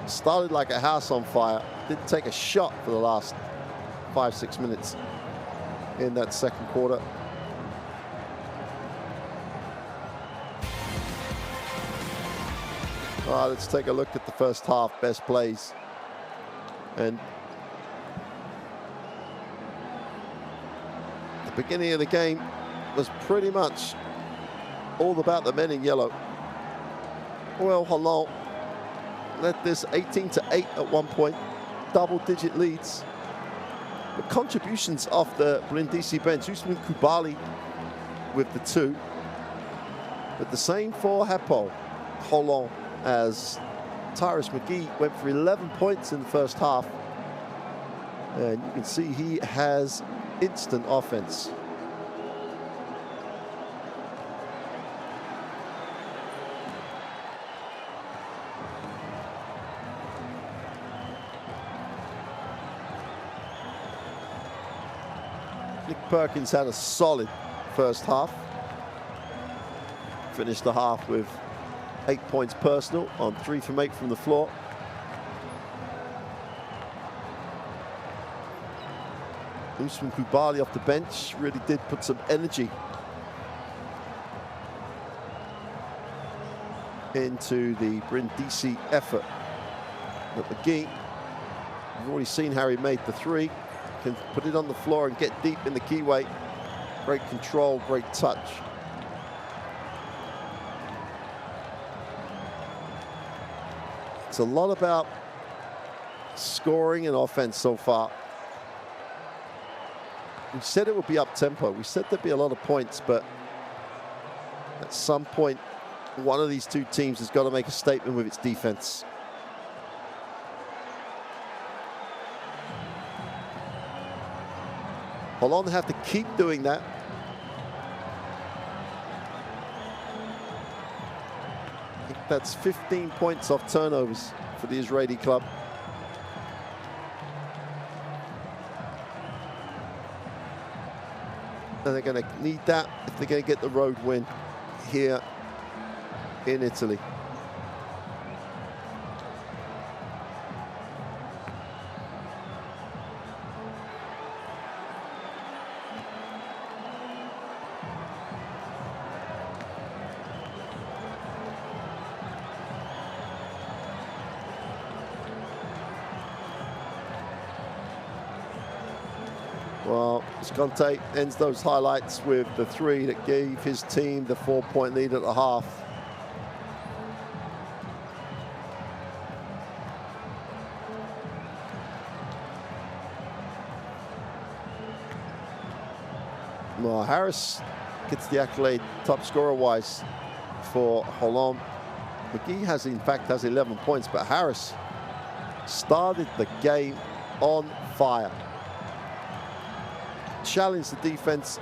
started like a house on fire. Didn't take a shot for the last 5-6 minutes in that second quarter. Let's take a look at the first half best plays. And the beginning of the game was pretty much all about the men in yellow. Well, Xolón led this 18-8 at one point, double-digit leads. But contributions off the Brindisi bench, Usman Kubali with the 2. But the same for Hapoel Xolón, as Tyrus McGee went for 11 points in the first half. And you can see he has instant offense. Nick Perkins had a solid first half. Finished the half with 8 points personal on 3 from 8 from the floor. Usman Kubali off the bench really did put some energy into the Brindisi effort. But McGee, you've already seen how he made the 3. Can put it on the floor and get deep in the keyway. Great control, great touch. It's a lot about scoring and offense so far. We said it would be up-tempo. We said there'd be a lot of points, but at some point, one of these two teams has got to make a statement with its defense. Xolón have to keep doing that. I think that's 15 points off turnovers for the Israeli club. And they're going to need that if they're going to get the road win here in Italy. Well, Conte ends those highlights with the 3 that gave his team the 4-point lead at the half. Well, Harris gets the accolade top scorer-wise for Xholon. McGee has, in fact, 11 points, but Harris started the game on fire. Challenged the defense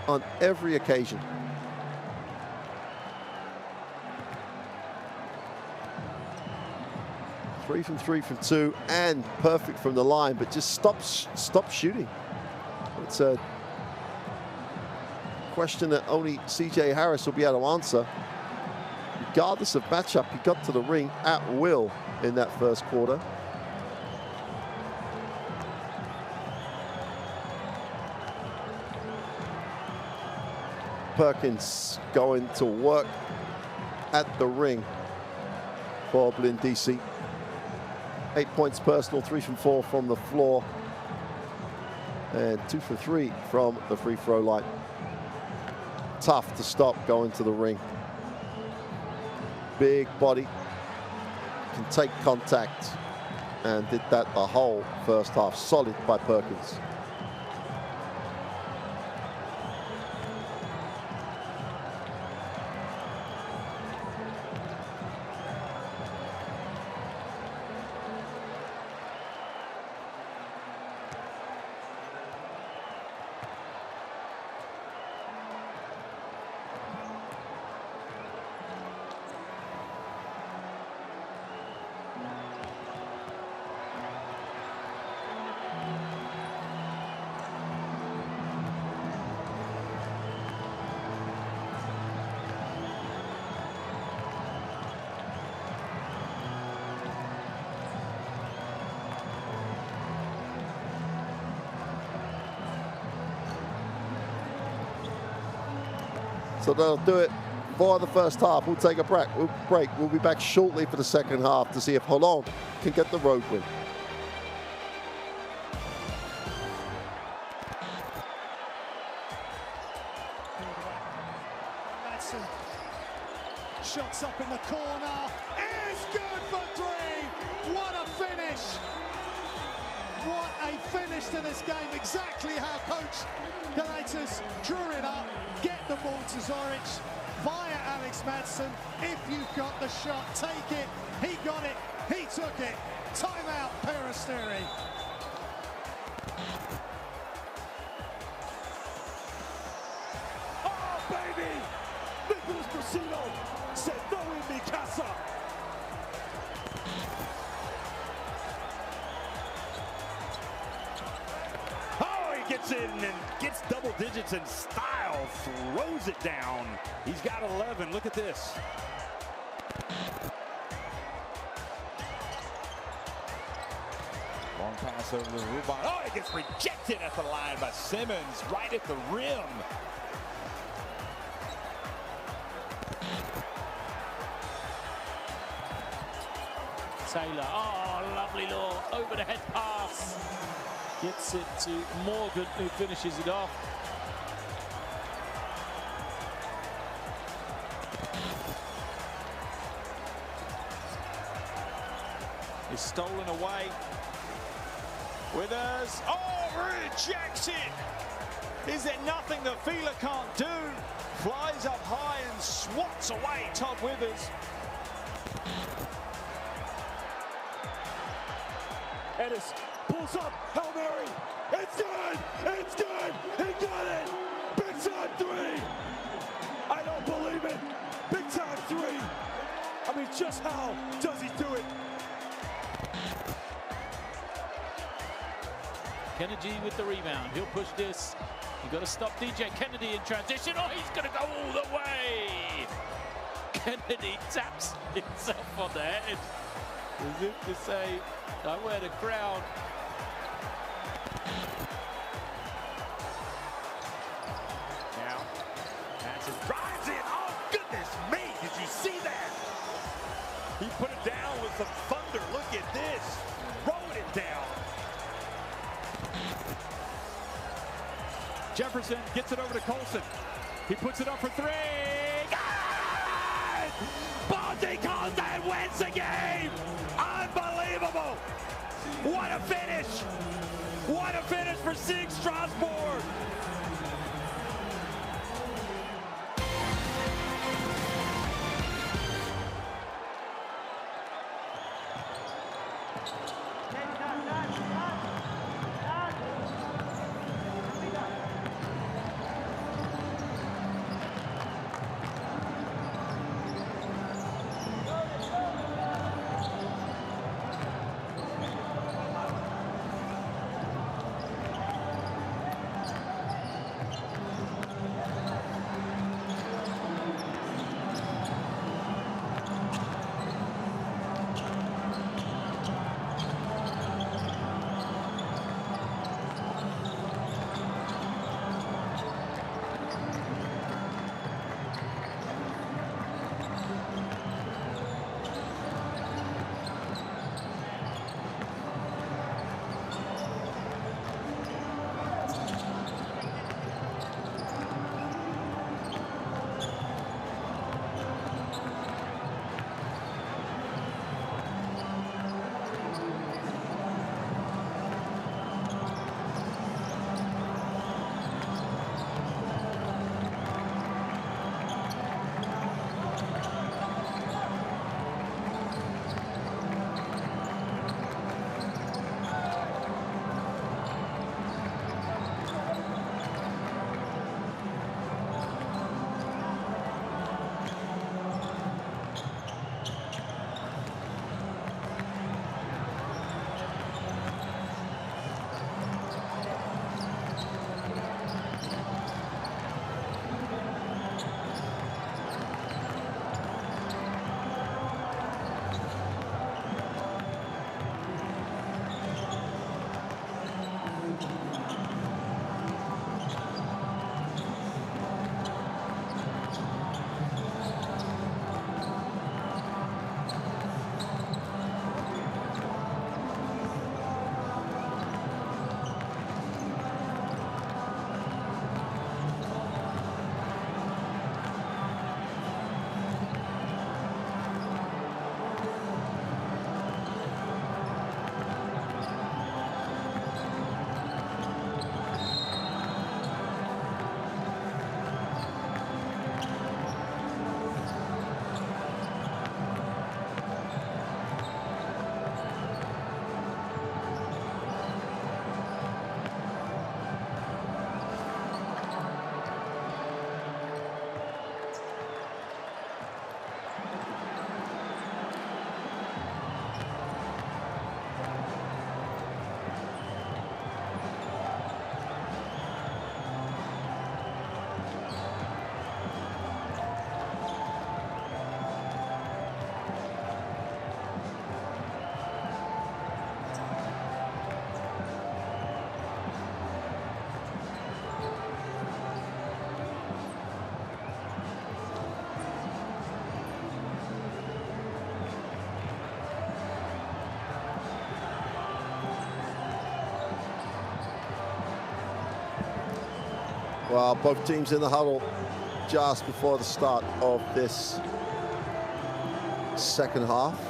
on every occasion. Three from two, and perfect from the line, but just stops shooting. It's a question that only CJ Harris will be able to answer. Regardless of matchup, he got to the ring at will in that first quarter. Perkins going to work at the ring for Brindisi. 8 points personal, 3 from 4 from the floor, and 2 for 3 from the free throw line. Tough to stop going to the ring. Big body, can take contact, and did that the whole first half. Solid by Perkins. So that'll do it for the first half. We'll take a break. We'll be back shortly for the second half to see if Xholon can get the road win. Shots up in the corner. It's good for three. What a finish. What a finish to this game. Exactly how Coach Galatas drew it up. Get the ball to Zorich via Alex Madsen. If you've got the shot, take it. He got it. He took it. Timeout, Peristeri. Oh, baby! Nicholas Brasino said no in mi casa. Gets in and gets double digits in style, throws it down. He's got 11. Look at this. Long pass over to Rubon. Oh, it gets rejected at the line by Simmons, right at the rim. Taylor, oh, lovely little over the head pass. Gets it to Morgan, who finishes it off. Is stolen away. Withers, oh, rejects it. Is there nothing that Fila can't do? Flies up high and swats away Todd Withers. Ennis pulls up, Hail Mary, it's good, it's good, he got it, big time three, I don't believe it, big time three, I mean, just how does he do it? Kennedy with the rebound, he'll push this, you've got to stop DJ Kennedy in transition, oh, he's going to go all the way, Kennedy taps himself on the head, as if to say, I wear the crown. Now, Madsen drives it. Oh, goodness me. Did you see that? He put it down with some thunder. Look at this. Rolling it down. Jefferson gets it over to Colson. He puts it up for three. God! Bonte Conde wins the game. Unbelievable. What a finish. What a finish for Sieg Strasbourg. Well, both teams in the huddle just before the start of this second half.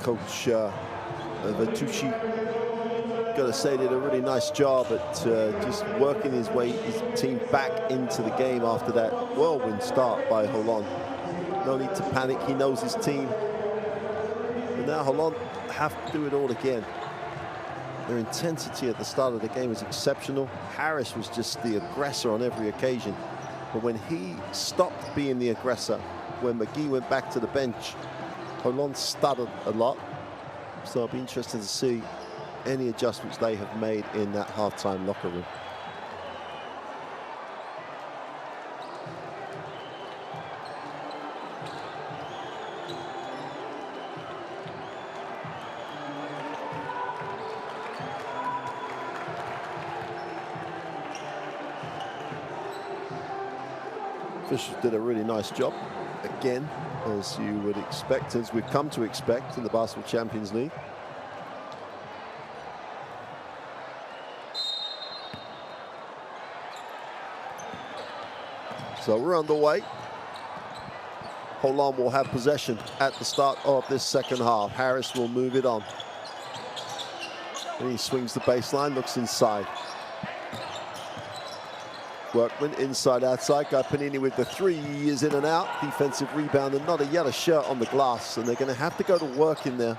Coach Vitucci, gotta say, did a really nice job at just working his team back into the game after that whirlwind start by Xholon. No need to panic, he knows his team. And now Xholon have to do it all again. Their intensity at the start of the game was exceptional. Harris was just the aggressor on every occasion. But when he stopped being the aggressor, when McGee went back to the bench, Xholon stuttered a lot, so I'll be interested to see any adjustments they have made in that halftime locker room. Fisher did a really nice job again, as you would expect, as we've come to expect in the Basketball Champions League. So we're underway. Xholon will have possession at the start of this second half. Harris will move it on. And he swings the baseline, looks inside. Workman inside, outside. Guy Panini with the three, he is in and out. Defensive rebound and not a yellow shirt on the glass. And they're going to have to go to work in there.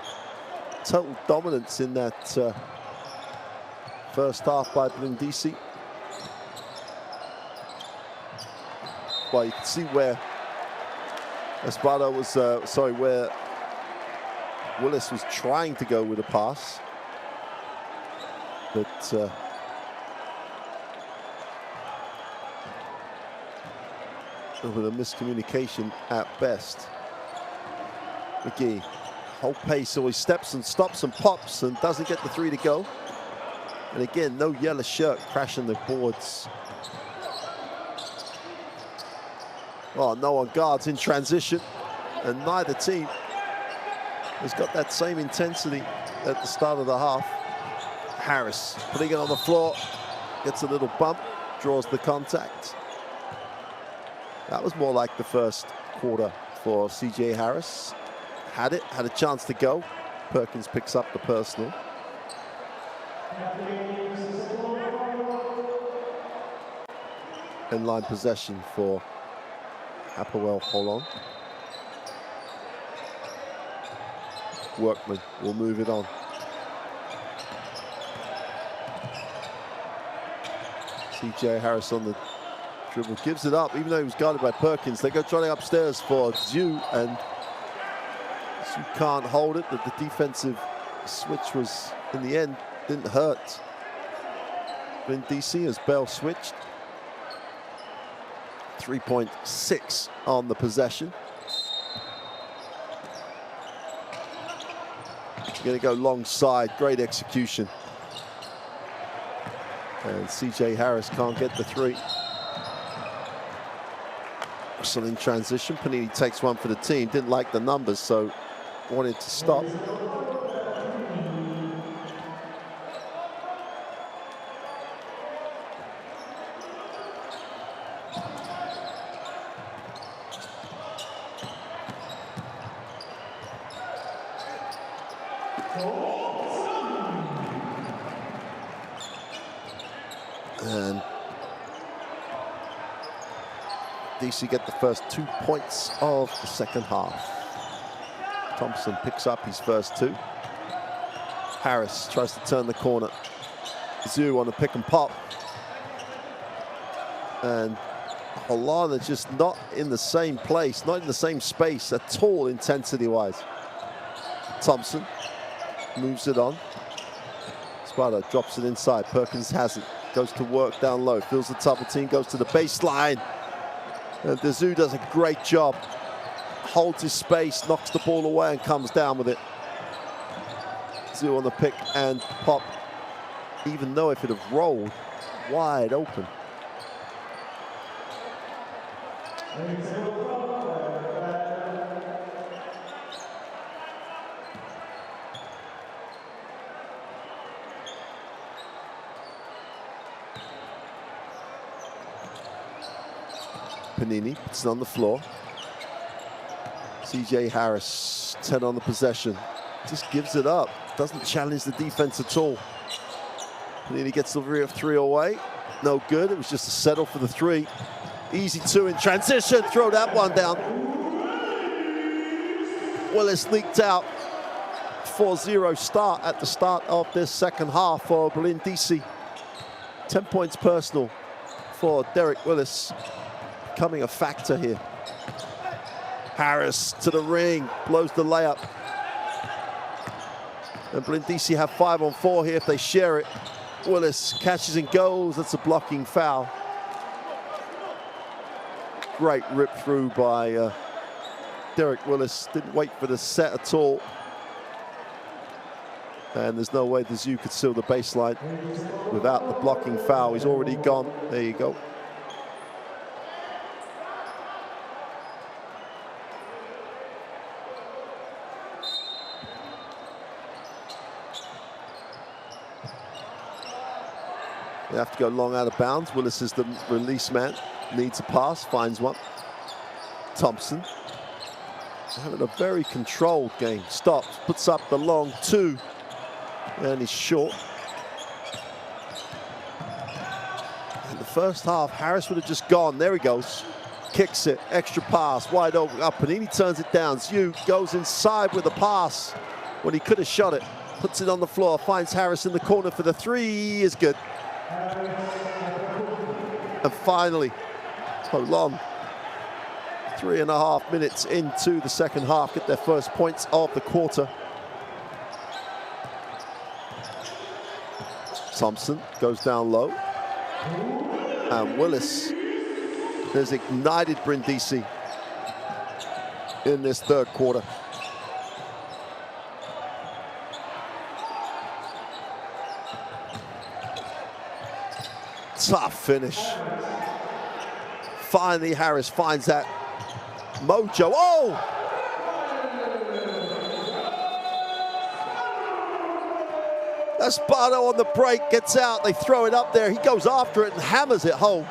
Total dominance in that first half by Brindisi. Well, you can see where Espada was, where Willis was trying to go with a pass. But with a miscommunication at best. McGee, whole pace, so he steps and stops and pops and doesn't get the three to go. And again, no yellow shirt crashing the boards. Oh, no one guards in transition, and neither team has got that same intensity at the start of the half. Harris putting it on the floor, gets a little bump, draws the contact. That was more like the first quarter for CJ Harris. Had a chance to go. Perkins picks up the personal. Inline possession for Hapoel Xholon. Workman will move it on. CJ Harris on the dribble, gives it up, even though he was guarded by Perkins. They go trotting upstairs for Zhu, and Zhu can't hold it. But the defensive switch was, in the end, didn't hurt Brindisi as Bell switched. 3.6 on the possession. Going to go long side, great execution. And CJ Harris can't get the three. Russell in transition. Panini takes one for the team. Didn't like the numbers, so wanted to stop. And DC get the first 2 points of the second half. Thompson picks up his first two. Harris tries to turn the corner. Zoo on the pick and pop. And Xholon are just not in the same place, not in the same space at all, intensity-wise. Thompson moves it on. Spada drops it inside. Perkins has it. Goes to work down low. Feels the double team. Goes to the baseline. And Zoo does a great job. Holds his space, knocks the ball away, and comes down with it. Zoo on the pick and pop. Even though if it had rolled, wide open. Panini puts it on the floor. CJ Harris, 10 on the possession. Just gives it up. Doesn't challenge the defense at all. Panini gets the three away. No good. It was just a settle for the three. Easy two in transition. Throw that one down. Willis leaked out. 4-0 start at the start of this second half for Brindisi. 10 points personal for Derek Willis. Becoming a factor here. Harris to the ring, blows the layup. And Brindisi have 5 on 4 here if they share it. Willis catches and goes. That's a blocking foul. Great rip through by Derek Willis. Didn't wait for the set at all. And there's no way the Zoo could seal the baseline without the blocking foul. He's already gone. There you go. They have to go long out of bounds. Willis is the release man. Needs a pass, finds one. Thompson having a very controlled game. Stops, puts up the long two, and he's short. In the first half, Harris would have just gone. There he goes. Kicks it, extra pass, wide open. Up, Panini turns it down. Zhu goes inside with a pass when he could have shot it. Puts it on the floor, finds Harris in the corner for the three. Is good. And finally, Xholon, 3.5 minutes into the second half, get their first points of the quarter. Thompson goes down low. And Willis has ignited Brindisi in this third quarter. Tough finish. Finally, Harris finds that mojo. Oh! Esparto on the break, gets out. They throw it up there. He goes after it and hammers it home.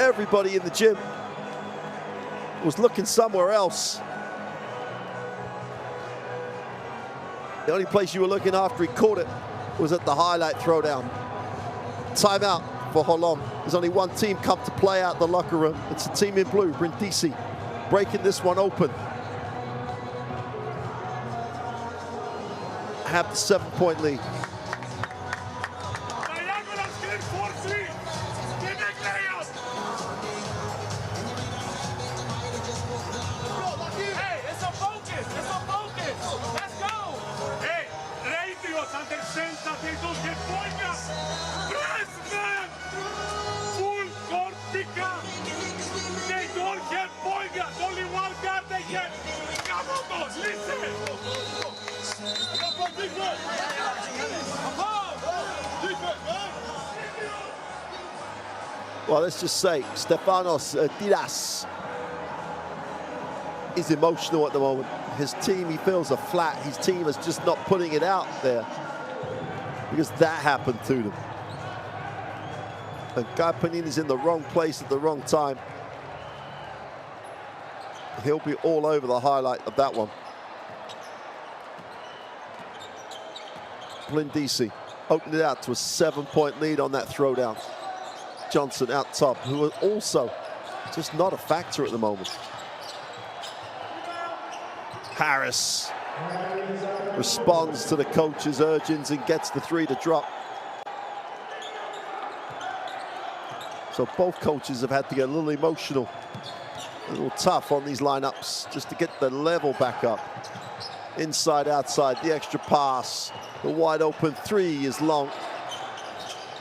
Everybody in the gym was looking somewhere else. The only place you were looking after he caught it was at the highlight throwdown. Timeout for Xholon. There's only one team come to play out the locker room. It's the team in blue, Brindisi, breaking this one open. Have the 7-point lead. Well, let's just say Stefanos Didas is emotional at the moment. His team, he feels, are flat. His team is just not putting it out there because that happened to them. And Guy Panini's in the wrong place at the wrong time. He'll be all over the highlight of that one. Brindisi opened it out to a 7-point lead on that throwdown. Johnson out top, who are also just not a factor at the moment. Harris responds to the coach's urgings and gets the three to drop. So both coaches have had to get a little emotional, a little tough on these lineups just to get the level back up. Inside, outside, the extra pass, the wide open three is long.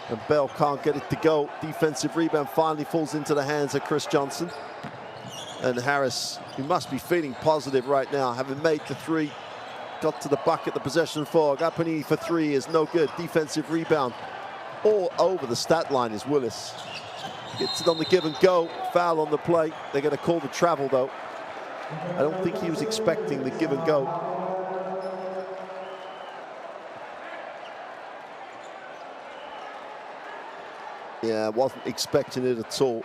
And Bell can't get it to go. Defensive rebound finally falls into the hands of Chris Johnson. And Harris, who must be feeling positive right now, having made the three, got to the bucket, the possession for Agapani for three is no good. Defensive rebound all over the stat line is Willis. Gets it on the give and go, foul on the play. They're going to call the travel though. I don't think he was expecting the give and go. Yeah, wasn't expecting it at all.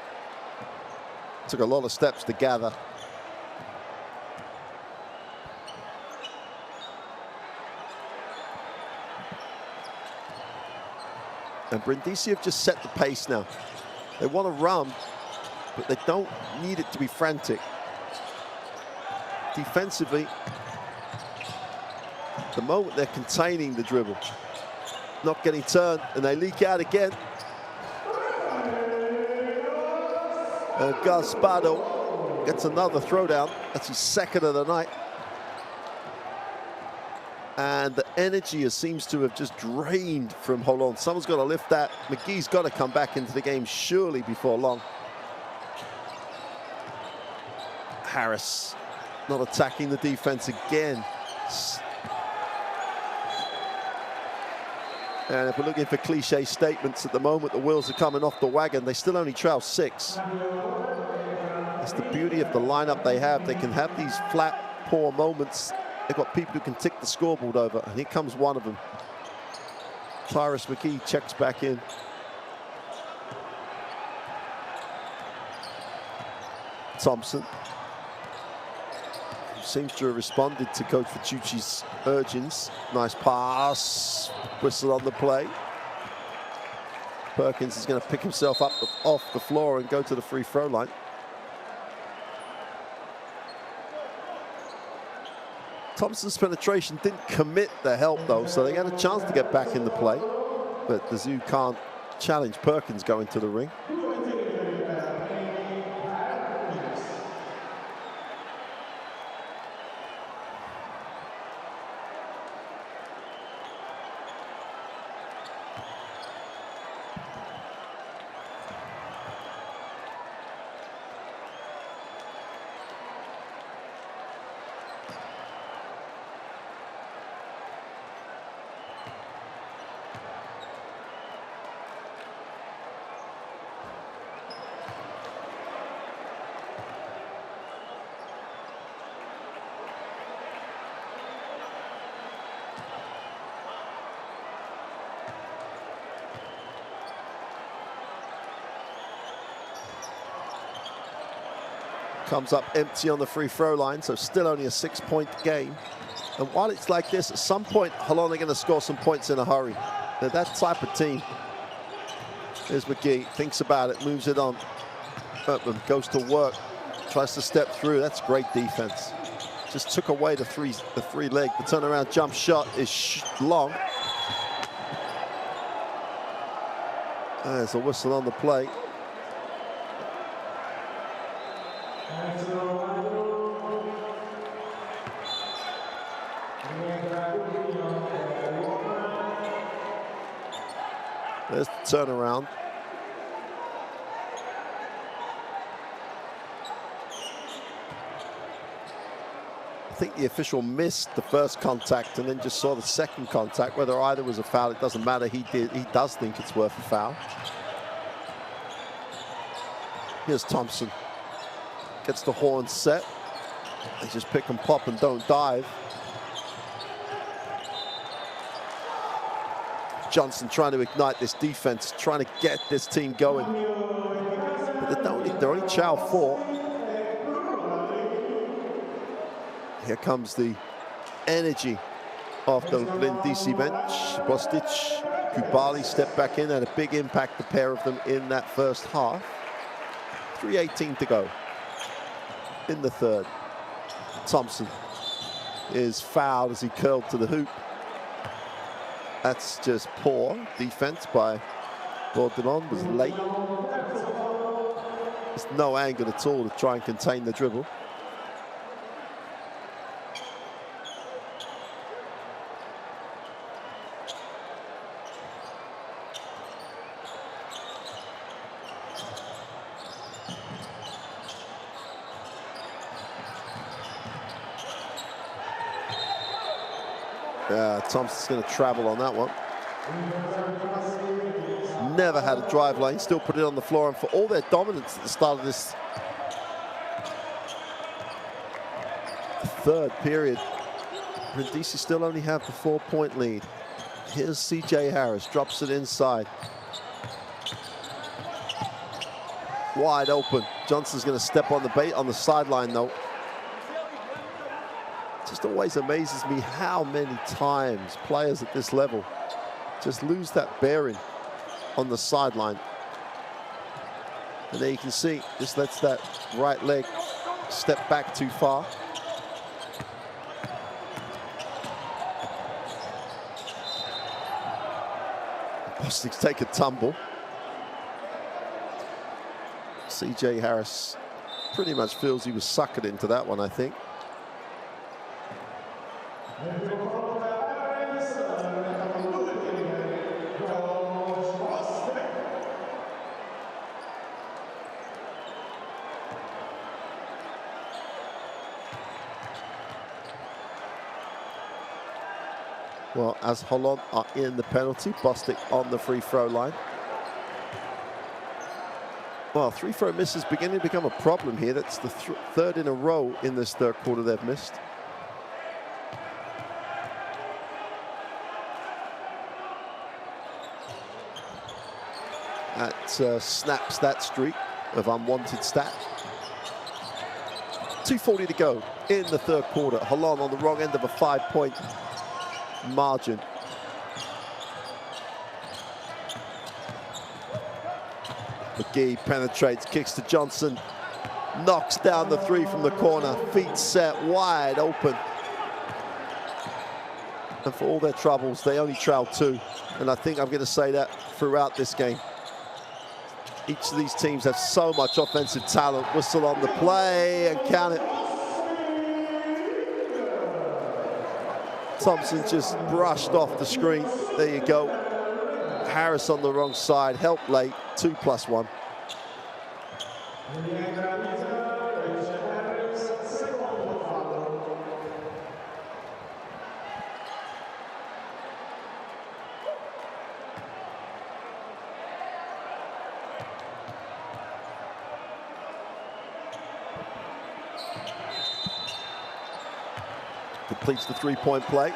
Took a lot of steps to gather. And Brindisi have just set the pace now. They want to run, but they don't need it to be frantic. Defensively, at the moment they're containing the dribble, not getting turned, and they leak out again. And Gaspado gets another throwdown. That's his second of the night. And the energy seems to have just drained from Xolón. Someone's got to lift that. McGee's got to come back into the game surely before long. Harris not attacking the defense again. And if we're looking for cliche statements at the moment, the wheels are coming off the wagon. They still only trail 6. That's the beauty of the lineup they have. They can have these flat, poor moments. They've got people who can tick the scoreboard over, and here comes one of them. Tyrus McGee checks back in. Thompson seems to have responded to Coach Vitucci's urgings. Nice pass, whistle on the play. Perkins is going to pick himself up off the floor and go to the free throw line. Thompson's penetration didn't commit the help though, so they had a chance to get back in the play. But the Zoo can't challenge Perkins going to the ring. Comes up empty on the free throw line, so still only a 6-point game. And while it's like this, at some point, Xolón are going to score some points in a hurry. They're that type of team. Here's McGee, thinks about it, moves it on. Burtman goes to work, tries to step through. That's great defense. Just took away the three leg. The turnaround jump shot is long. There's a whistle on the play. There's the turnaround. I think the official missed the first contact and then just saw the second contact. Whether either was a foul, it doesn't matter. He does think it's worth a foul. Here's Thompson. Gets the horn set. They just pick and pop and don't dive. Johnson trying to ignite this defense, trying to get this team going. But they're only chow 4. Here comes the energy of the Brindisi bench. Bostic, Kubali stepped back in, had a big impact, the pair of them in that first half. 3:18 to go in the third. Thompson is fouled as he curled to the hoop. That's just poor defense by Bordelon, was late. There's no angle at all to try and contain the dribble. Thompson's going to travel on that one. Never had a drive lane, still put it on the floor, and for all their dominance at the start of this third period, Brindisi still only have the 4-point lead. Here's CJ Harris, drops it inside. Wide open. Johnson's going to step on the bait on the sideline though. Just always amazes me how many times players at this level just lose that bearing on the sideline. And there you can see, just lets that right leg step back too far. Bostic's take a tumble. CJ Harris pretty much feels he was suckered into that one, I think. Well, as Xolón are in the penalty, Bostic on the free throw line. Well, free throw misses beginning to become a problem here. That's the third in a row in this third quarter they've missed. That snaps that streak of unwanted stats. 2:40 to go in the third quarter. Xolón on the wrong end of a 5-point margin. McGee penetrates, kicks to Johnson, knocks down the three from the corner, feet set wide open. And for all their troubles, they only trail 2. And I think I'm going to say that throughout this game. Each of these teams have so much offensive talent. Whistle on the play and count it. Thompson just brushed off the screen. There you go. Harris on the wrong side, help late, 2+1. Completes the 3-point play.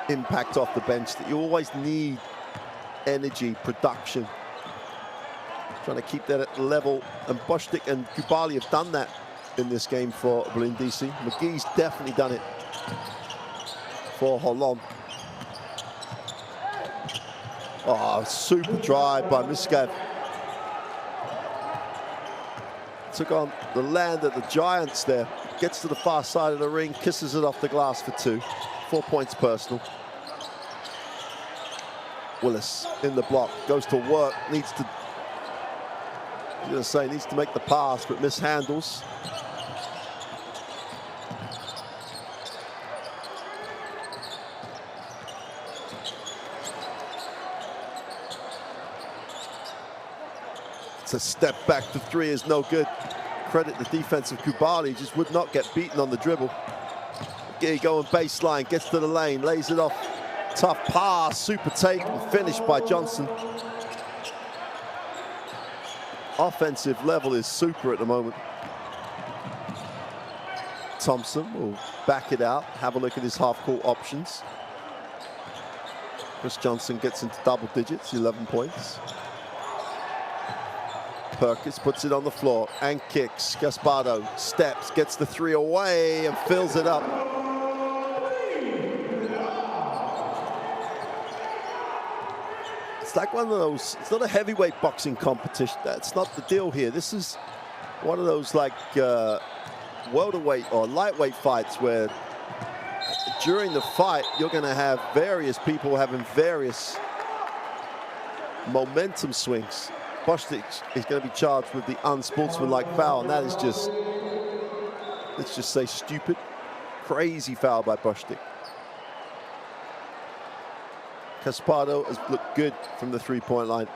Impact off the bench that you always need. Energy, production. Trying to keep that at the level. And Bostic and Kubali have done that in this game for Brindisi. McGee's definitely done it for Xolón. Oh, super drive by Miskav. Took on the land of the Giants there. Gets to the far side of the ring, kisses it off the glass for 2. 4 points personal. Willis in the block, goes to work, needs to, I'm gonna say, needs to make the pass, but mishandles. It's a step back to 3 is no good. Credit the defense of Kubali, just would not get beaten on the dribble. Gay going baseline, gets to the lane, lays it off. Tough pass, super take, and finished by Johnson. Offensive level is super at the moment. Thompson will back it out, have a look at his half-court options. Chris Johnson gets into double digits, 11 points. Perkins puts it on the floor and kicks. Gaspardo steps, gets the 3 away and fills it up. It's like one of those, it's not a heavyweight boxing competition. That's not the deal here. This is one of those like welterweight or lightweight fights where during the fight you're going to have various people having various momentum swings. Bostic is going to be charged with the unsportsmanlike foul, and that is just, let's just say, stupid, crazy foul by Bostic. Caspardo has looked good from the three-point line.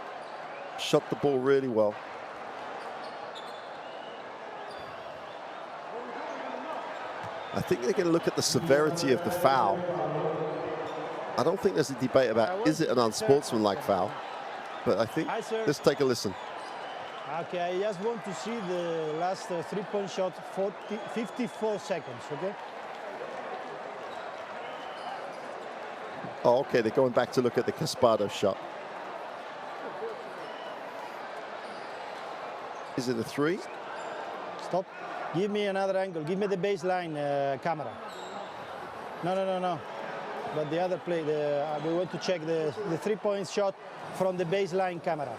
Shot the ball really well. I think they're going to look at the severity of the foul. I don't think there's a debate about is it an unsportsmanlike foul, but I think, let's take a listen. Okay, I just want to see the last three-point shot, 54 seconds, okay? Oh, okay, they're going back to look at the Caspardo shot. Is it a three? Stop. Give me another angle. Give me the baseline camera. No. But the other play, we want to check the three-point shot from the baseline camera.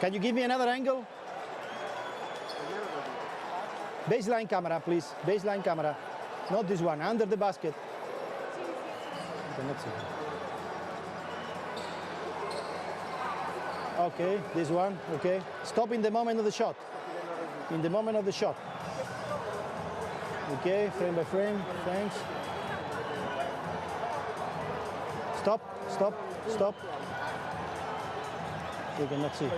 Can you give me another angle? Baseline camera, please. Baseline camera. Not this one, under the basket. I cannot see. Okay, this one, okay. Stop in the moment of the shot. In the moment of the shot. Okay, frame by frame, thanks. Stop. You cannot see.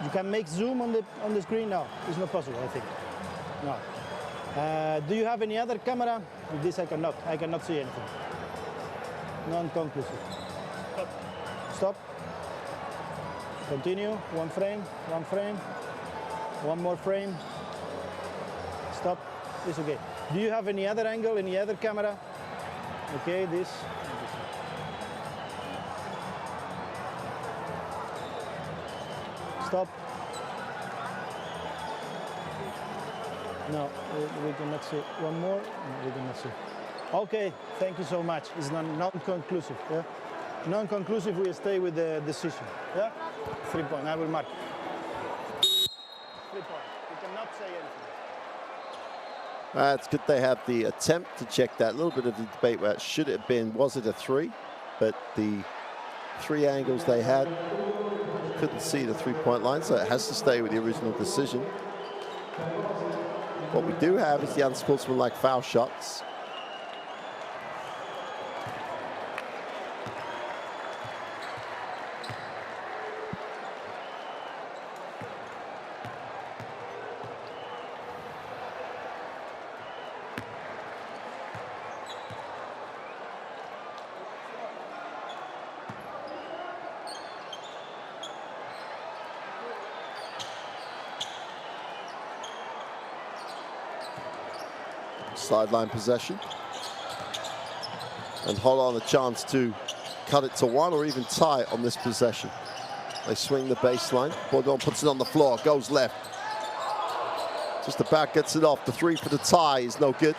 You can make zoom on the screen now. It's not possible, I think. No. Do you have any other camera? With this I cannot see anything. Non-conclusive. Stop. Continue. One frame. One more frame. Stop. It's okay. Do you have any other angle, any other camera? Okay, this. Stop. No, we cannot see. One more. No, we cannot see. Okay, thank you so much. It's non-conclusive. Yeah? Non-conclusive, we stay with the decision. Yeah? 3 point. I will mark. 3 point. We cannot say anything. It's good they have the attempt to check that. A little bit of the debate where should it have been, was it a three? But the three angles they had, couldn't see the three-point line, so it has to stay with the original decision. What we do have is the unsportsmanlike foul shots. Sideline possession, and Xholon a chance to cut it to one or even tie on this possession. They swing the baseline. Xholon puts it on the floor, goes left. Just about gets it off. The three for the tie is no good.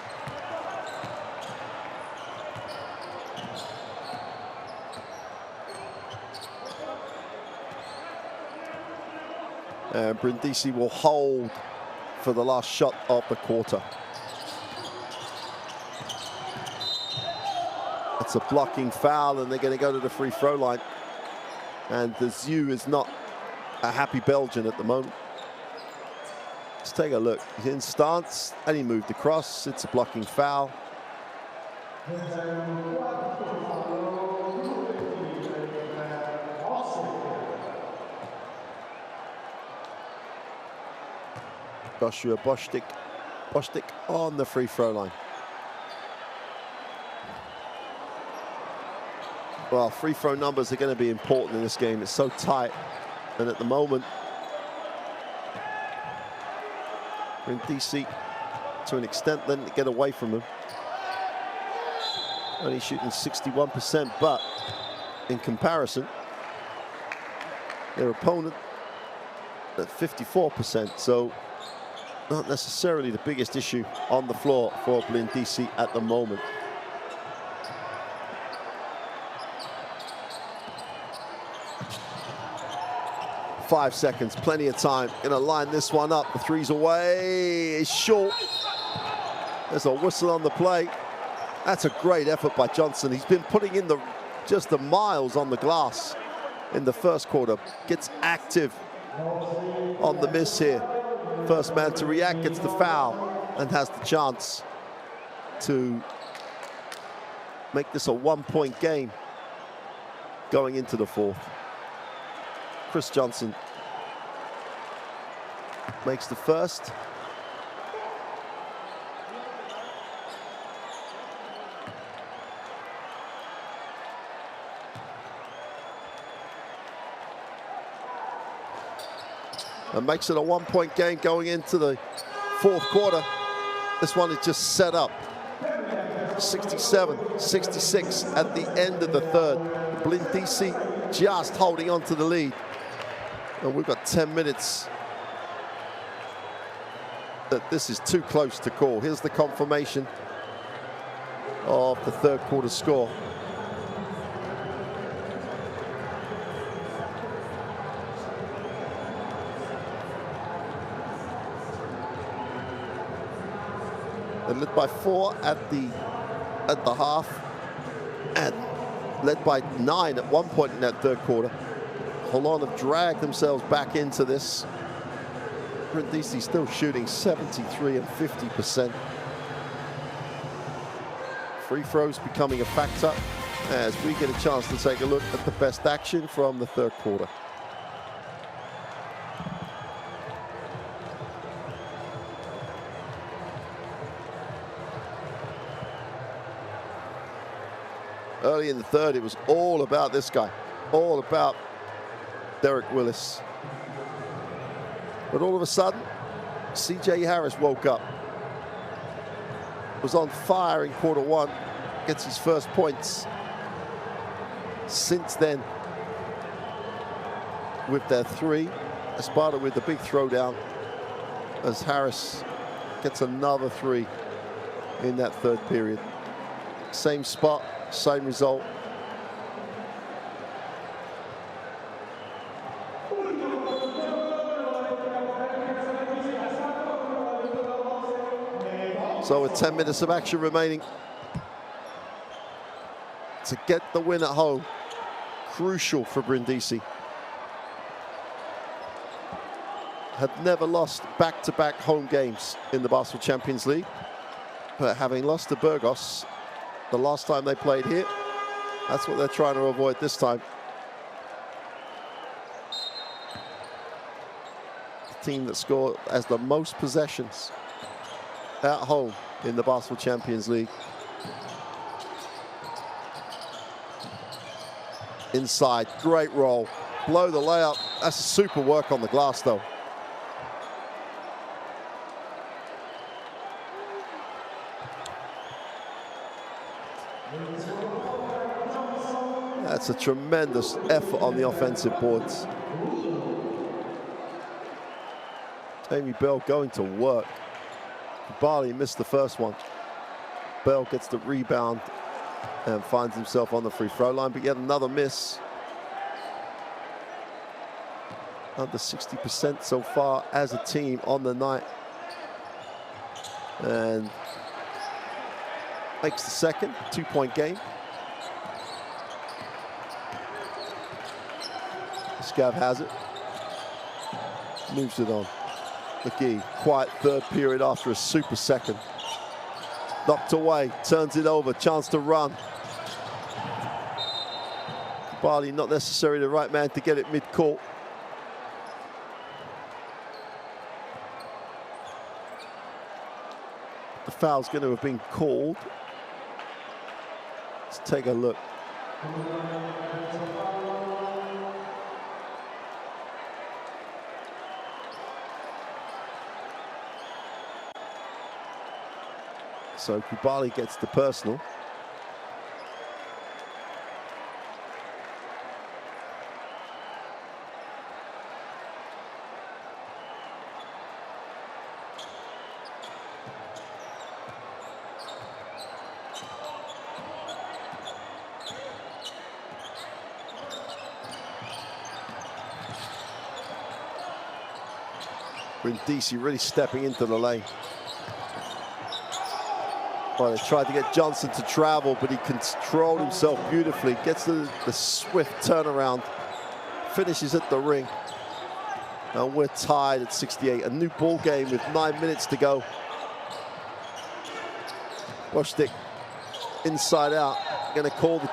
And Brindisi will hold for the last shot of the quarter. It's a blocking foul, and they're going to go to the free throw line. And the Zhu is not a happy Belgian at the moment. Let's take a look. He's in stance, and he moved across. It's a blocking foul. Joshua Bostic on the free throw line. Well, free throw numbers are going to be important in this game. It's so tight, and at the moment, Brindisi, to an extent, letting it get away from him. Only shooting 61%, but in comparison, their opponent at 54%. So not necessarily the biggest issue on the floor for Brindisi at the moment. 5 seconds, plenty of time. Gonna line this one up. The three's away, it's short. There's a whistle on the play. That's a great effort by Johnson. He's been putting in just the miles on the glass in the first quarter. Gets active on the miss here. First man to react gets the foul and has the chance to make this a 1-point game going into the fourth. Chris Johnson makes the first. And makes it a 1-point game going into the fourth quarter. This one is just set up. 67-66 at the end of the third. Brindisi just holding on to the lead. And we've got 10 minutes that this is too close to call. Here's the confirmation of the third quarter score. They're led by 4 at the half, and led by 9 at one point in that third quarter. Xolón have dragged themselves back into this. Brindisi still shooting 73 and 50%. Free throws becoming a factor as we get a chance to take a look at the best action from the third quarter. Early in the third, it was all about this guy, all about Derek Willis. But all of a sudden, C.J. Harris woke up. Was on fire in quarter one, gets his first points. Since then, with their three, Espada with the big throwdown as Harris gets another three in that third period. Same spot, same result. So with 10 minutes of action remaining to get the win at home, crucial for Brindisi. Had never lost back-to-back home games in the Basketball Champions League, but having lost to Burgos the last time they played here, that's what they're trying to avoid this time. The team that scored as the most possessions at home in the Basketball Champions League. Inside, great roll, blow the layup. That's super work on the glass though. That's a tremendous effort on the offensive boards. Jamie Bell going to work. Barley missed the first one. Bell gets the rebound and finds himself on the free throw line, but yet another miss. Under 60% so far as a team on the night. And makes the second, 2-point game. Scav has it. Moves it on. McGee, quiet third period after a super second. Knocked away, turns it over, chance to run. Barley not necessarily the right man to get it mid-court. The foul's going to have been called. Let's take a look. So Kubali gets the personal. Brindisi really stepping into the lane. Well, they tried to get Johnson to travel, but he controlled himself beautifully. Gets the swift turnaround, finishes at the ring. And we're tied at 68. A new ball game with 9 minutes to go. Washtik inside out, gonna call the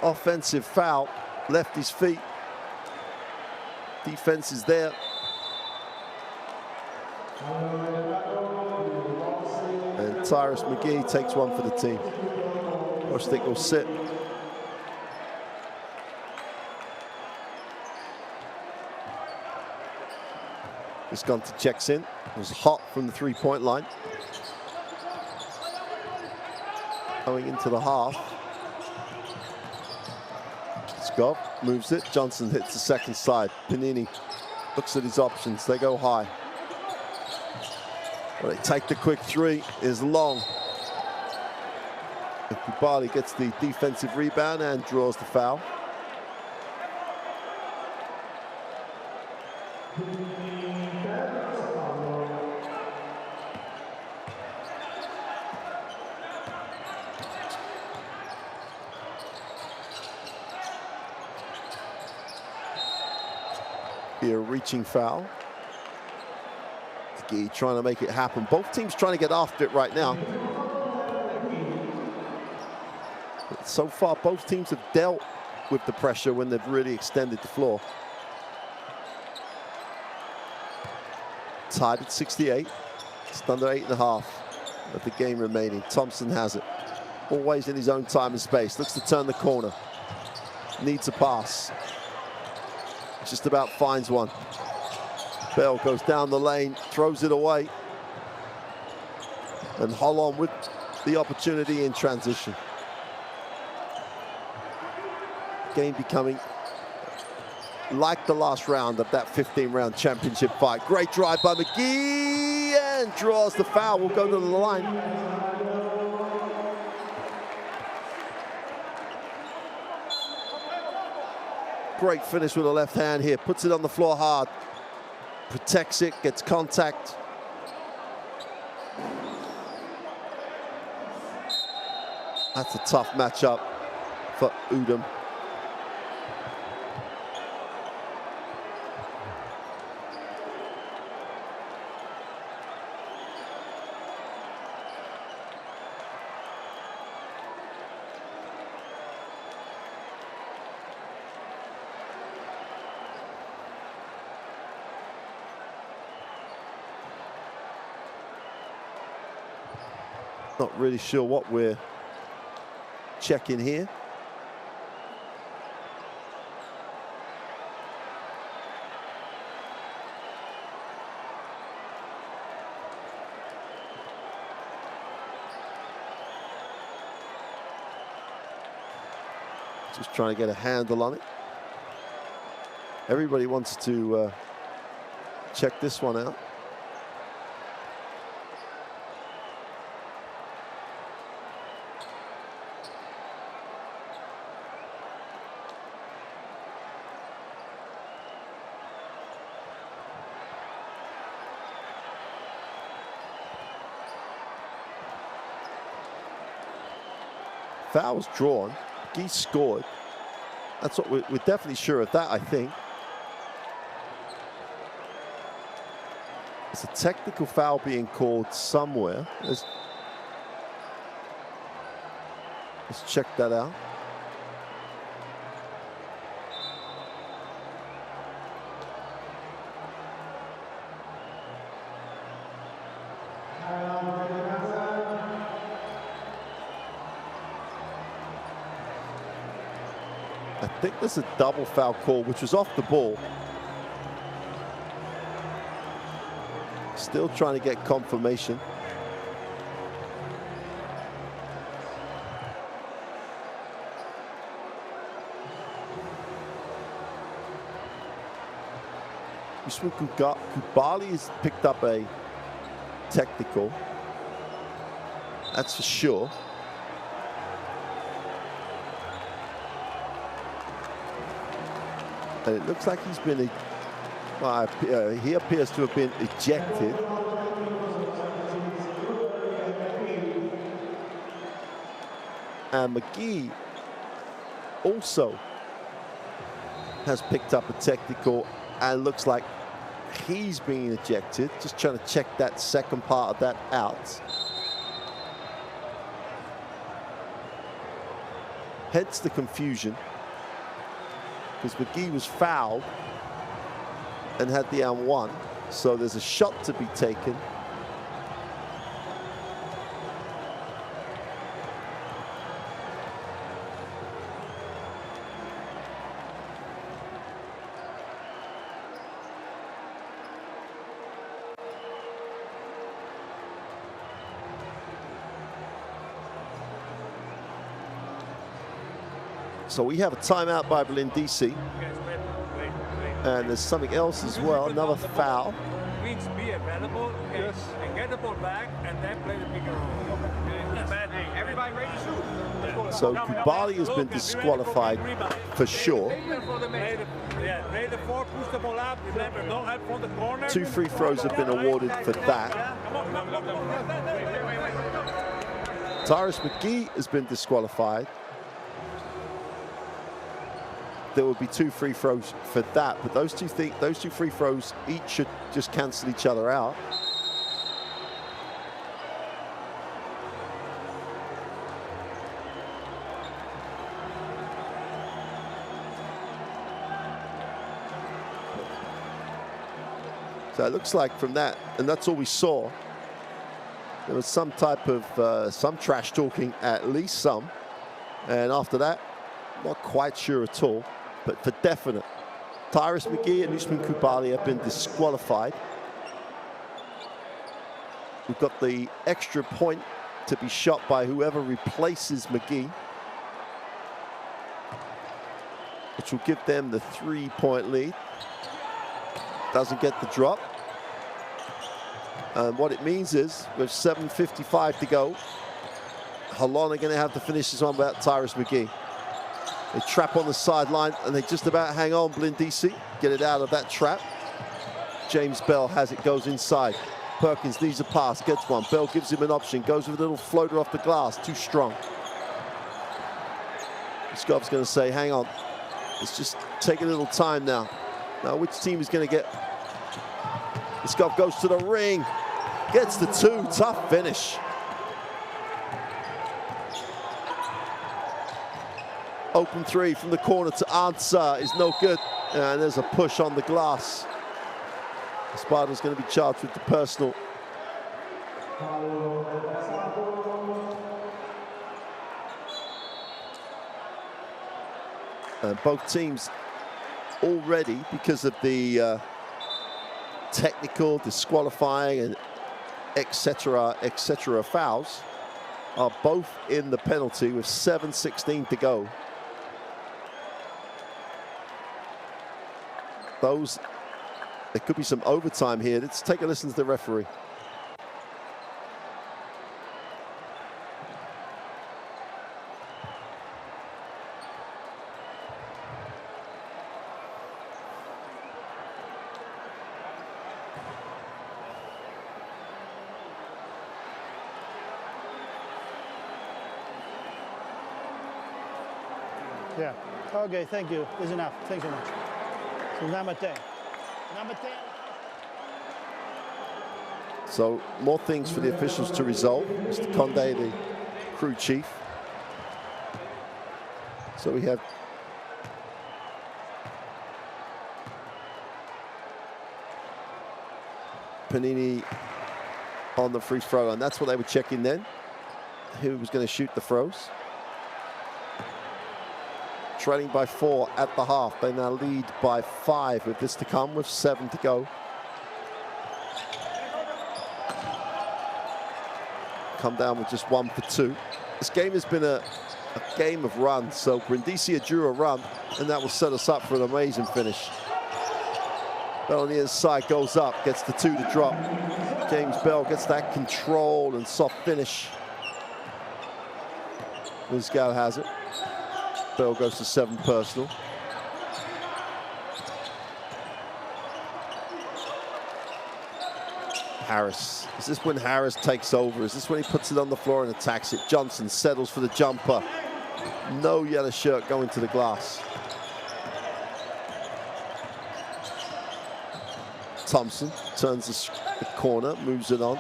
offensive foul. Left his feet. Defense is there. And Tyrus McGee takes one for the team. Washtik will sit. Visconti checks in. It was hot from the three-point line. Going into the half. Scott moves it. Johnson hits the second side. Panini looks at his options. They go high. Well, they take the quick three. Is long. And Kubali gets the defensive rebound and draws the foul. Be a reaching foul. McGee trying to make it happen. Both teams trying to get after it right now. But so far, both teams have dealt with the pressure when they've really extended the floor. Tied at 68. Just under 8.5 of the game remaining. Thompson has it. Always in his own time and space. Looks to turn the corner. Needs a pass. Just about finds one. Bell goes down the lane, throws it away. And Xolón with the opportunity in transition. Game becoming like the last round of that 15-round championship fight. Great drive by McGee and draws the foul. Will go to the line. Great finish with the left hand here. Puts it on the floor hard. Protects it, gets contact. That's a tough matchup for Udom. Not really sure what we're checking here. Just trying to get a handle on it. Everybody wants to check this one out. Foul was drawn. He scored. That's what we're definitely sure of that, I think. There's a technical foul being called somewhere. Let's check that out. I think there's a double foul call, which was off the ball. Still trying to get confirmation. Kubali has picked up a technical. That's for sure. And it looks like he's been, he appears to have been ejected. And McGee also has picked up a technical and looks like he's being ejected. Just trying to check that second part of that out. Hence the confusion, because McGee was fouled and had the and-one, so there's a shot to be taken. So we have a timeout by Brindisi. And there's something else as well, another foul. Means be available and get the ball back and then play the pick and roll. Everybody ready to shoot. So Kubali has been disqualified for sure. Play the four, push the ball up. Remember, don't have from the corner. 2 free throws have been awarded for that. Tyrus McGee has been disqualified. There will be 2 free throws for that, but those two free throws each should just cancel each other out. So it looks like from that, and that's all we saw, there was some type of some trash talking, at least some, and after that, not quite sure at all. But for definite, Tyrus McGee and Usman Kubali have been disqualified. We've got the extra point to be shot by whoever replaces McGee, which will give them the 3-point lead. Doesn't get the drop. And what it means is, with 7:55 to go, Xolón are going to have to finish this one without Tyrus McGee. They trap on the sideline, and they just about hang on. Brindisi get it out of that trap. James Bell has it, goes inside. Perkins needs a pass, gets one. Bell gives him an option, goes with a little floater off the glass, too strong. Scott's going to say, hang on, let's just take a little time now. Now, which team is going to get? Scott goes to the ring, gets the 2, tough finish. Open 3 from the corner to Aiyezaa is no good. And there's a push on the glass. Sparta's going to be charged with the personal. And both teams already, because of the technical, disqualifying, and etc. fouls, are both in the penalty with 7:16 to go. There could be some overtime here. Let's take a listen to the referee. Yeah. Okay, thank you. It's enough. Thanks so much. So number 10. Number 10. So more things for the officials to resolve. Mr. Conde, the crew chief. So we have Panini on the free throw, and that's what they were checking then. Who was going to shoot the throws? Trailing by 4 at the half. They now lead by 5 with this to come, with 7 to go. Come down with just 1 for 2. This game has been a game of runs, so Brindisi drew a run, and that will set us up for an amazing finish. Bell on the inside goes up, gets the 2 to drop. James Bell gets that control and soft finish. Lizgal has it. Bell goes to 7 personal. Harris. Is this when Harris takes over? Is this when he puts it on the floor and attacks it? Johnson settles for the jumper. No yellow shirt going to the glass. Thompson turns the corner, moves it on.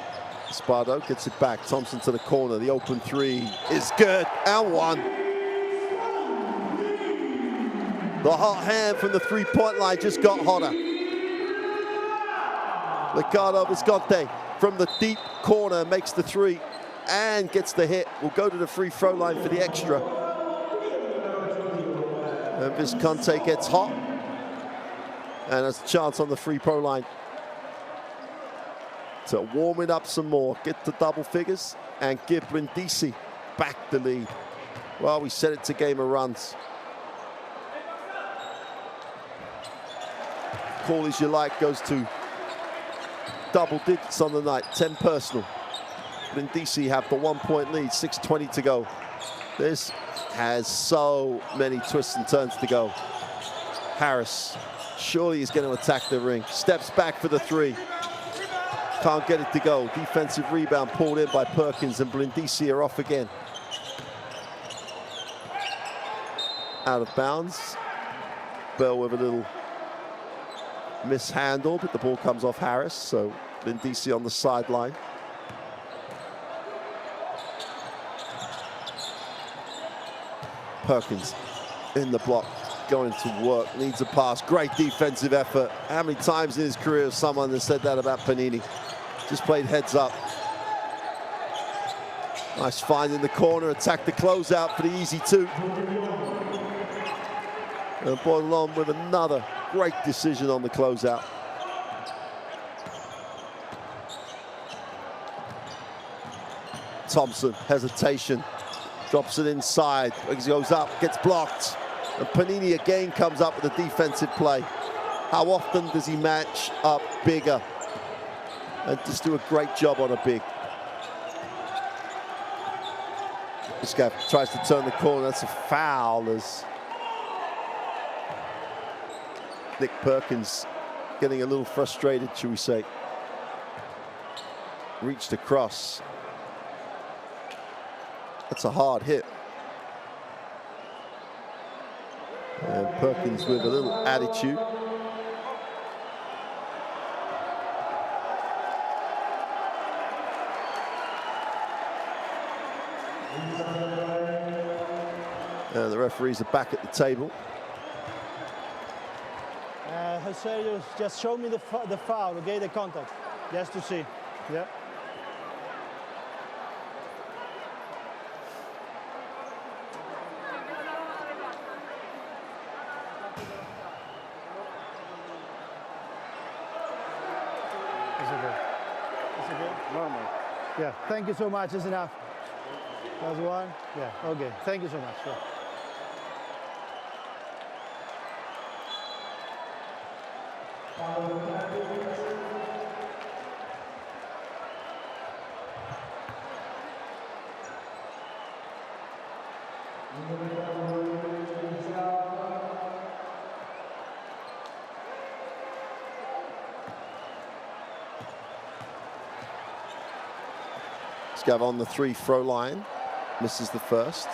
Spardo gets it back. Thompson to the corner. The open three is good, and one. The hot hand from the three-point line just got hotter. Ricardo Visconti from the deep corner makes the three and gets the hit. Will go to the free throw line for the extra. And Visconti gets hot. And has a chance on the free throw line to warm it up some more, get to double figures, and give Brindisi back the lead. Well, we set it to game of runs. Call as you like goes to double digits on the night, 10 personal. Brindisi have the 1-point lead, 6:20 to go. This has so many twists and turns to go. Harris, surely he's going to attack the ring. Steps back for the three. Can't get it to go. Defensive rebound pulled in by Perkins, and Brindisi are off again. Out of bounds. Bell with a little mishandle, but the ball comes off Harris, so Brindisi on the sideline. Perkins in the block, going to work, needs a pass, great defensive effort. How many times in his career has someone has said that about Panini? Just played heads up. Nice find in the corner, attack the closeout for the easy two. And Xolón with another great decision on the closeout. Thompson, hesitation, drops it inside, goes up, gets blocked. And Panini again comes up with a defensive play. How often does he match up bigger and just do a great job on a big? This guy tries to turn the corner, that's a foul as Nick Perkins getting a little frustrated, shall we say. Reached across. That's a hard hit. And Perkins with a little attitude. And the referees are back at the table. Jose, just show me the foul, okay, the contact, just to see. Yeah. It's okay. It's okay. Normal. Yeah. Thank you so much. It's enough. That's one. Yeah. Okay. Thank you so much. Yeah. Scav on the free throw line, misses the first.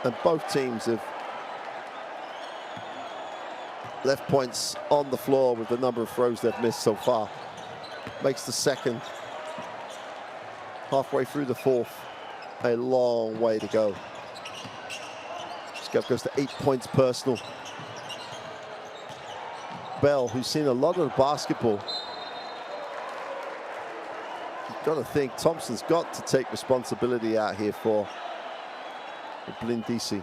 And both teams have left points on the floor with the number of throws they've missed so far. Makes the second. Halfway through the fourth. A long way to go. Scav goes to 8 points personal. Bell, who's seen a lot of basketball. You've got to think Thompson's got to take responsibility out here for Brindisi.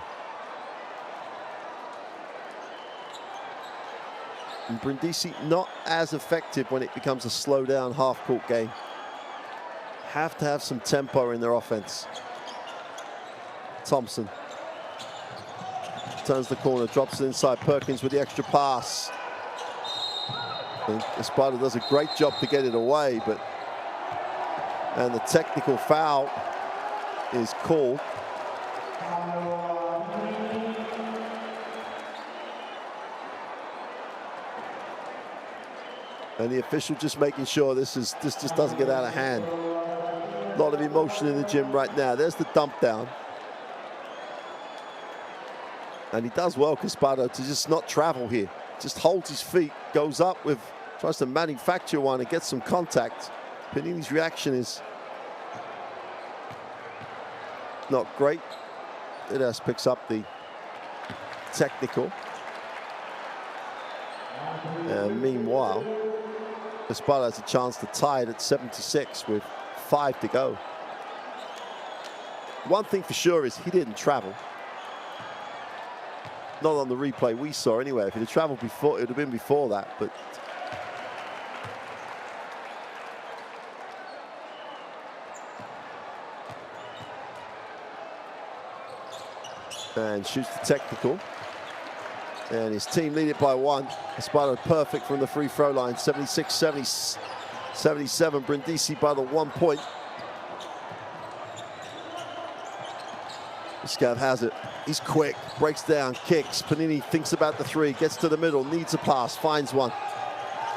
And Brindisi not as effective when it becomes a slow down half-court game. Have to have some tempo in their offense. Thompson turns the corner, drops it inside. Perkins with the extra pass. And Espada does a great job to get it away, and the technical foul is called. And the official just making sure this just doesn't get out of hand. A lot of emotion in the gym right now. There's the dump down. And he does well, Caspato, to just not travel here. Just holds his feet, goes up with, tries to manufacture one and get some contact. Panini's reaction is not great. Didas picks up the technical. And meanwhile, Caspato has a chance to tie it at 76 with 5 to go. One thing for sure is he didn't travel. Not on the replay we saw anyway. If he'd have traveled before, it would have been before that, but and shoots the technical. And his team lead it by 1. Espardo perfect from the free throw line. 76-77. Brindisi by the 1 point. Scav has it. He's quick, breaks down, kicks. Panini thinks about the 3, gets to the middle, needs a pass, finds one.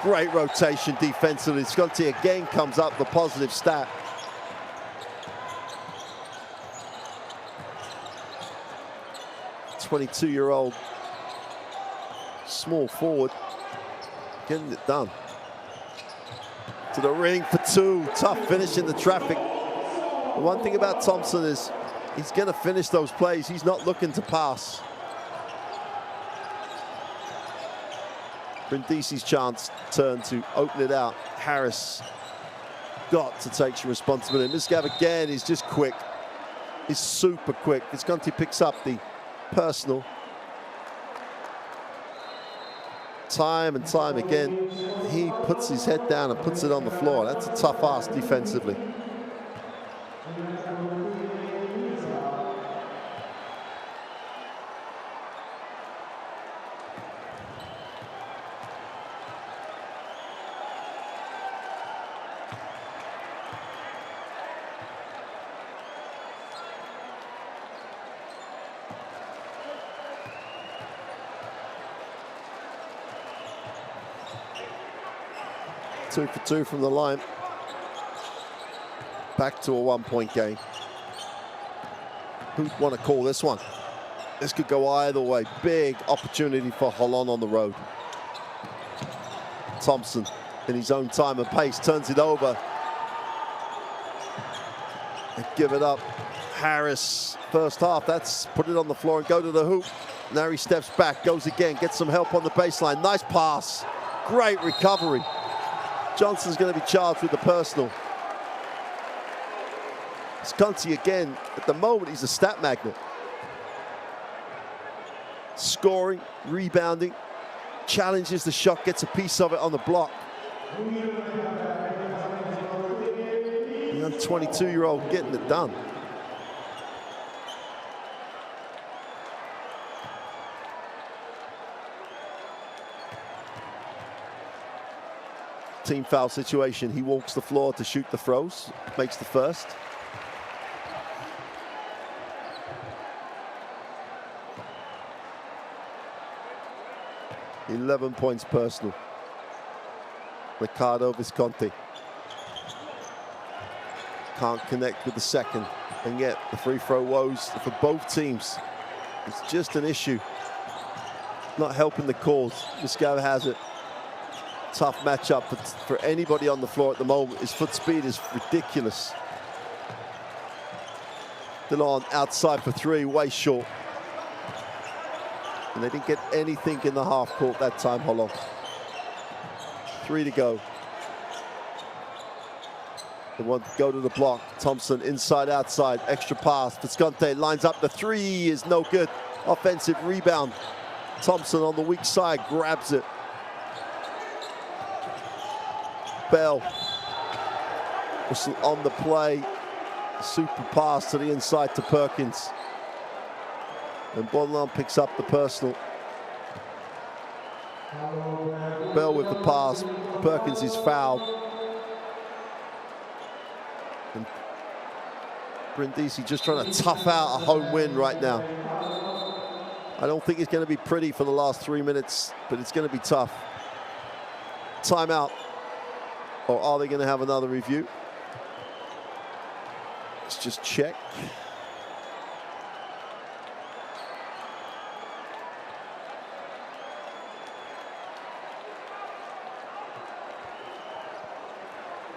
Great rotation defensively. Sconti again comes up the positive stat. '22-year-old small forward getting it done. To the ring for 2. Tough finish in the traffic. The one thing about Thompson is he's going to finish those plays. He's not looking to pass. Brindisi's chance turn to open it out. Harris got to take some responsibility. Misgav again is just quick. He's super quick. Visconti picks up the personal. Time and time again, he puts his head down and puts it on the floor. That's a tough ask defensively. Two for 2 from the line. Back to a 1-point game. Who'd want to call this one? This could go either way. Big opportunity for Xolón on the road. Thompson, in his own time and pace, turns it over. And give it up. Harris, first half, that's put it on the floor and go to the hoop. Now he steps back, goes again, gets some help on the baseline. Nice pass. Great recovery. Johnson's going to be charged with the personal. Sconti again, at the moment, he's a stat magnet. Scoring, rebounding, challenges the shot, gets a piece of it on the block. Young 22-year-old getting it done. Team foul situation. He walks the floor to shoot the throws, makes the first. $11 points personal. Ricardo Visconti can't connect with the second, and yet the free throw woes for both teams. It's just an issue. Not helping the cause. Miscava has it. Tough matchup for anybody on the floor at the moment. His foot speed is ridiculous. Delon outside for 3, way short. And they didn't get anything in the half court that time, Xolón. 3 to go. They want to go to the block. Thompson inside, outside, extra pass. Visconti lines up the 3, is no good. Offensive rebound. Thompson on the weak side, grabs it. Bell, whistle on the play, super pass to the inside to Perkins. And Bonland picks up the personal. Bell with the pass, Perkins is fouled. And Brindisi just trying to tough out a home win right now. I don't think it's going to be pretty for the last 3 minutes, but it's going to be tough. Timeout. Or are they going to have another review? Let's just check.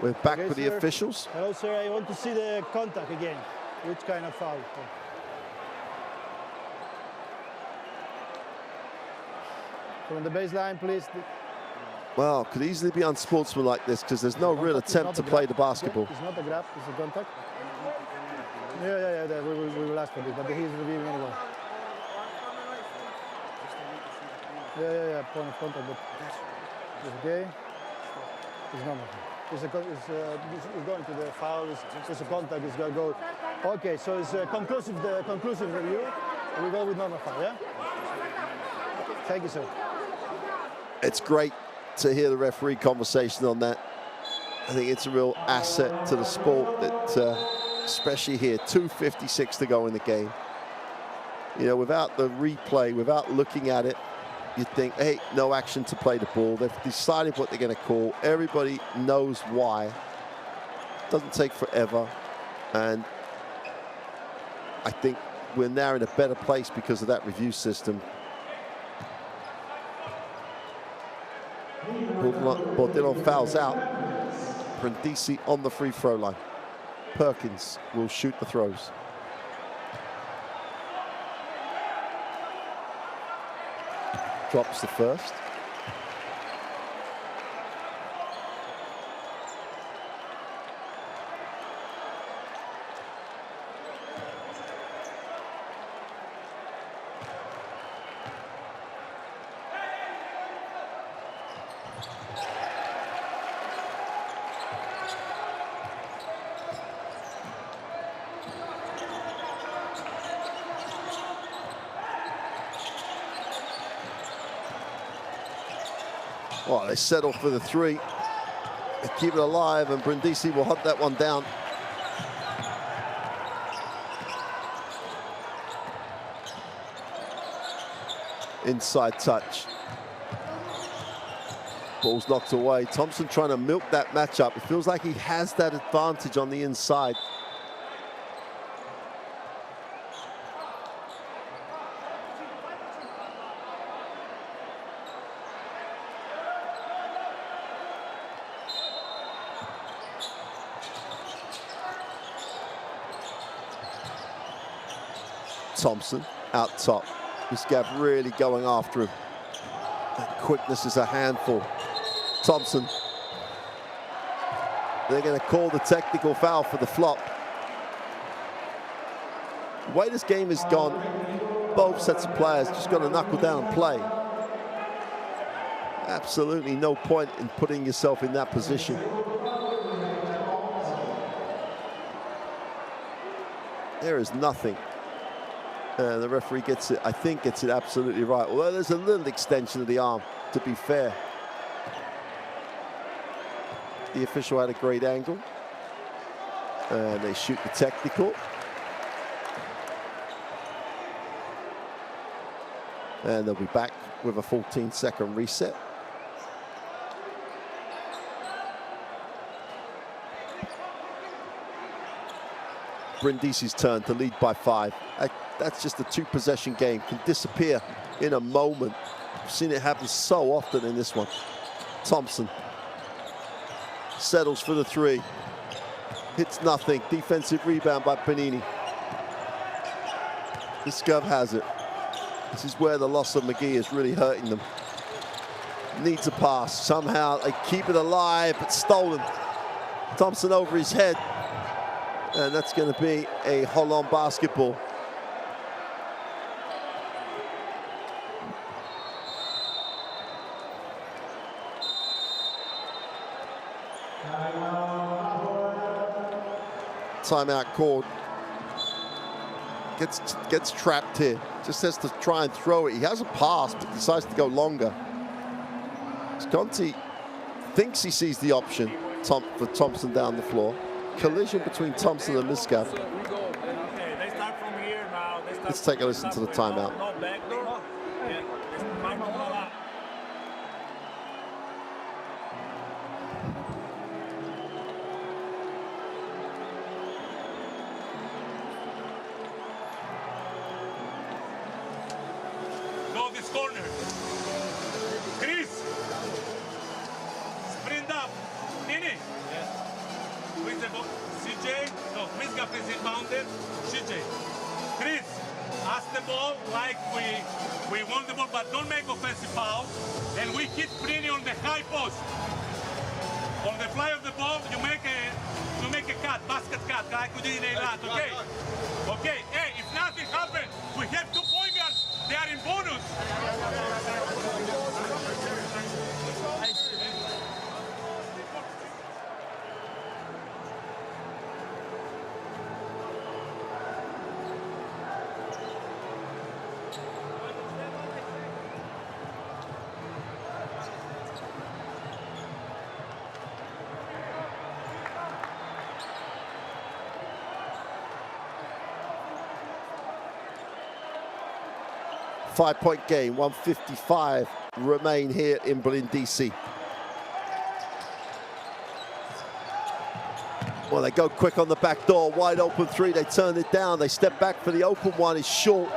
We're back with the officials. Hello, sir. I want to see the contact again. Which kind of foul? From the baseline, please. Well, could easily be unsportsmanlike this because there's no real attempt to play the basketball. It's not a grab, it's a contact. Yeah, we will ask for this, but he's reviewing anyway. Yeah, point of contact, but it's okay. It's normal. It's going to the foul, it's a contact, it's going to go. Okay, so it's the conclusive review. We go with normal foul, yeah? Thank you, sir. It's great to hear the referee conversation on that. I think it's a real asset to the sport that, especially here, 2:56 to go in the game. You know, without the replay, without looking at it, you'd think, hey, no action to play the ball. They've decided what they're going to call. Everybody knows why. It doesn't take forever. And I think we're now in a better place because of that review system. Bordillo fouls out. Brindisi on the free throw line. Perkins will shoot the throws. Drops the first. Well, they settle for the three. They keep it alive, and Brindisi will hunt that one down. Inside touch. Ball's knocked away. Thompson trying to milk that matchup. It feels like he has that advantage on the inside. Thompson out top. Misgav really going after him. That quickness is a handful. Thompson. They're going to call the technical foul for the flop. The way this game has gone, both sets of players just got to knuckle down and play. Absolutely no point in putting yourself in that position. There is nothing. The referee gets it, I think gets it absolutely right. Although there's a little extension of the arm, to be fair. The official had a great angle. And they shoot the technical. And they'll be back with a 14-second reset. Brindisi's turn to lead by 5. That's just a 2-possession game. Can disappear in a moment. I've seen it happen so often in this one. Thompson settles for the 3. Hits nothing. Defensive rebound by Panini. Misgav has it. This is where the loss of McGee is really hurting them. Needs a pass. Somehow they keep it alive, but stolen. Thompson over his head. And that's going to be a Xholon basketball. Timeout called. Gets trapped here. Just has to try and throw it. He has a pass, but decides to go longer. Sconti thinks he sees the option for Thompson down the floor. Collision between Thompson and Misgav. Let's take a listen to the timeout. is about CJ. No, Misgaf is inbounded. CJ. Chris, ask the ball like we want the ball, but don't make offensive foul. And we hit Prini on the high post. On the fly of the ball, you make a cut, basket cut, like we did in Eilat, okay? Okay, hey, if nothing happens, we have 2 point guards, they are in bonus. 5-point game, 1:55 remain here in Brindisi. Well, they go quick on the back door, wide open three, they turn it down, they step back for the open one, it's short.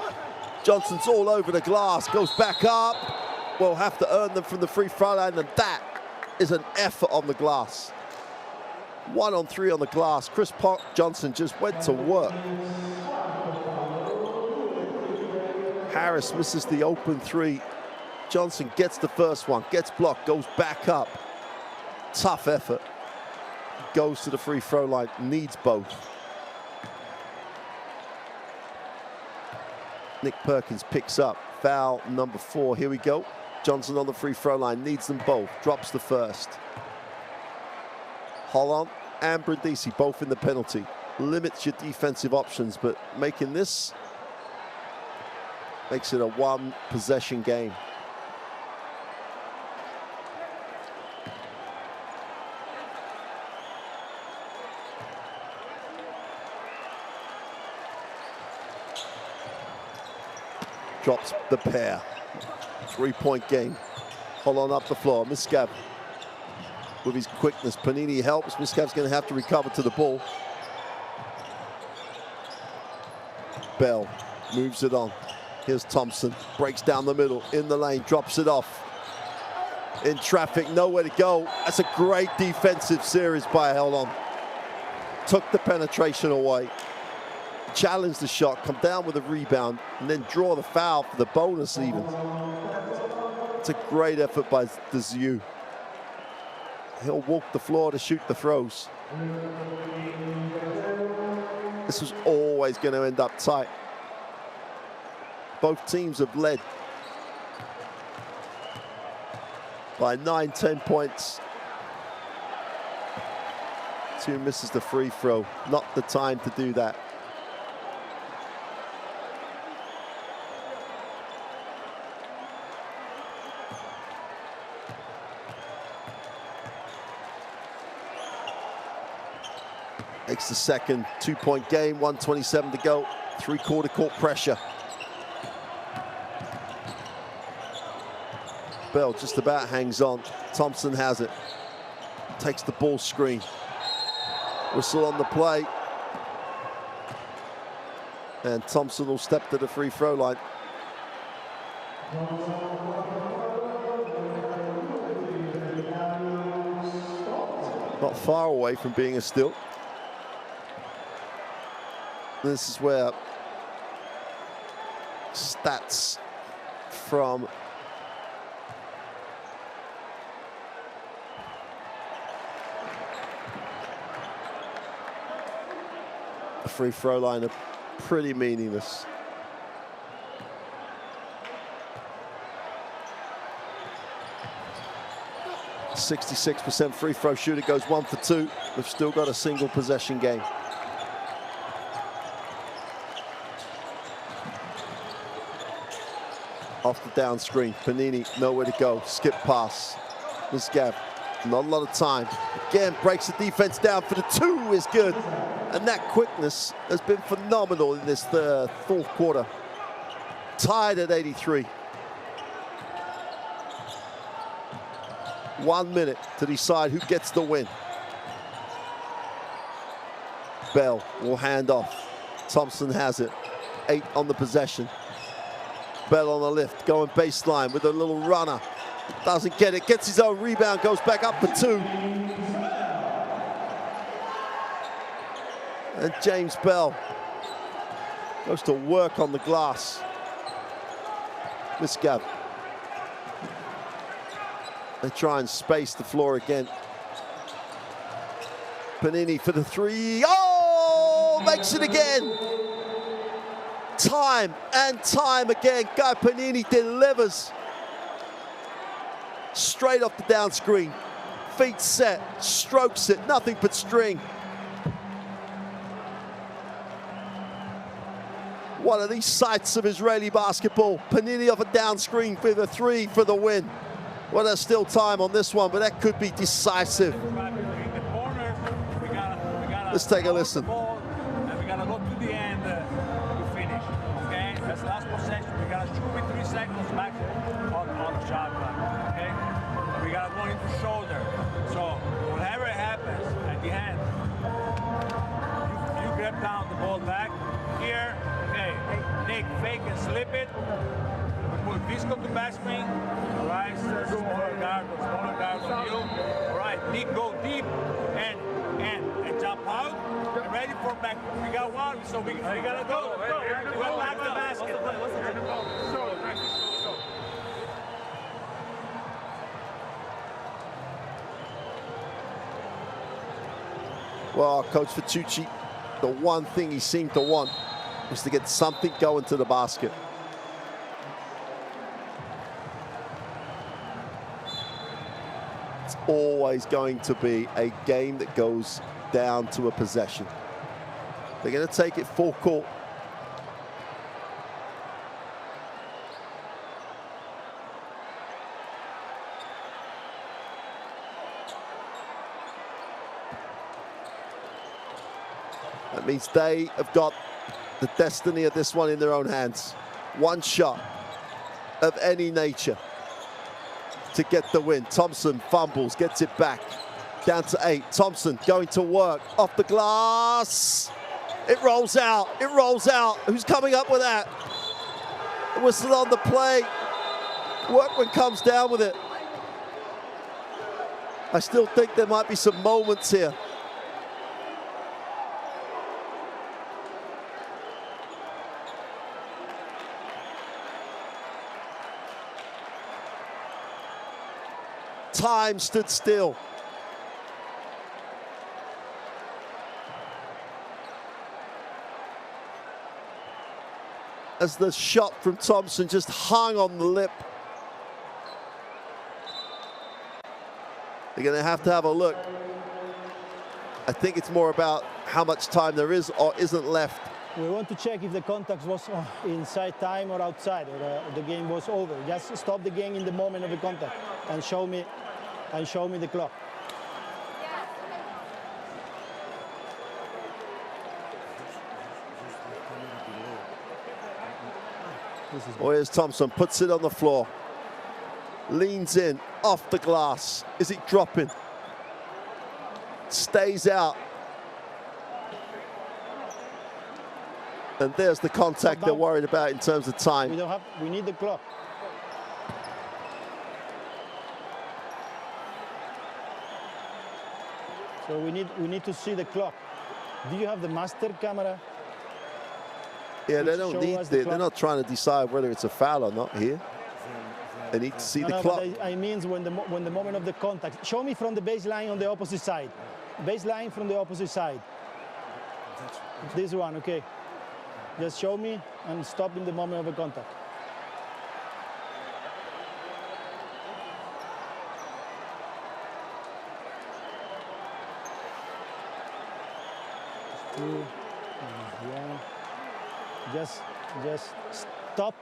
Johnson's all over the glass, goes back up. We'll have to earn them from the free throw line, and that is an effort on the glass. 1 on 3 on the glass. Chris Johnson just went to work. Harris misses the open three. Johnson gets the first one, gets blocked, goes back up. Tough effort. Goes to the free throw line, needs both. Nick Perkins picks up foul number 4. Here we go. Johnson on the free throw line, needs them both, drops the first. Xholon and Brindisi both in the penalty. Limits your defensive options, but making this makes it a 1-possession game. Drops the pair. 3-point game. Xholon up the floor. Misgav with his quickness. Panini helps. Misgav's going to have to recover to the ball. Bell moves it on. Here's Thompson. Breaks down the middle. In the lane. Drops it off. In traffic. Nowhere to go. That's a great defensive series by Xholon. Took the penetration away. Challenge the shot, come down with a rebound, and then draw the foul for the bonus even. It's a great effort by Zyu. He'll walk the floor to shoot the throws. This was always going to end up tight. Both teams have led by 9-10 points. Two misses the free throw. Not the time to do that. Makes the second 2-point game, 1:27 to go. 3-quarter court pressure. Bell just about hangs on. Thompson has it. Takes the ball screen. Whistle on the play. And Thompson will step to the free throw line. Not far away from being a steal. This is where stats from the free throw line are pretty meaningless. .66% free throw shooter, goes 1 for 2. We've still got a single possession game. Off the down screen, Panini, nowhere to go, skip pass. Misgav, not a lot of time. Again, breaks the defense down for the 2 is good. And that quickness has been phenomenal in this fourth quarter. Tied at 83. 1 minute to decide who gets the win. Bell will hand off. Thompson has it. 8 on the possession. Bell on the lift, going baseline with a little runner. Doesn't get it, gets his own rebound, goes back up for 2. And James Bell goes to work on the glass. Misgab. They try and space the floor again. Panini for the three. Oh, makes it again. Time and time again, Guy Panini delivers. Straight off the down screen. Feet set, strokes it, nothing but string. One of these sights of Israeli basketball. Panini off a down screen with a three for the win. Well, there's still time on this one, but that could be decisive. Let's take a listen. We gotta go to the end to finish. Okay, that's last possession. We gotta shoot with 3 seconds back on the shot clock. Okay, we gotta go into shoulder. So whatever happens at the end, you grab down the ball back here. Okay, Nick, fake and slip it. We put Visco to back screen. All right, smaller guard on you. All right, Nick, go deep and jump out. Get ready for back. We got one, so we gotta go. We'll back the basket. Well, Coach Fatucci, the one thing he seemed to want was to get something going to the basket. It's always going to be a game that goes down to a possession. They're going to take it full court. That means they have got the destiny of this one in their own hands. One shot of any nature to get the win. Thompson fumbles, gets it back. Down to 8. Thompson going to work off the glass. It rolls out. It rolls out. Who's coming up with that? The whistle on the play. Workman comes down with it. I still think there might be some moments here. Time stood still. As the shot from Thompson just hung on the lip. They're going to have a look. I think it's more about how much time there is or isn't left. We want to check if the contact was inside time or outside, or the game was over. Just stop the game in the moment of the contact and show me the clock. Oh, here's Thompson, puts it on the floor. Leans in, off the glass. Is it dropping? Stays out. And there's the contact they're worried about in terms of time. We need the clock. So we need to see the clock. Do you have the master camera? Yeah, they don't need it. They're not trying to decide whether it's a foul or not here. They need to see the clock. I mean when the moment of the contact. Show me from the baseline on the opposite side. Baseline from the opposite side. This one, okay. Just show me and stop in the moment of the contact. Just stop.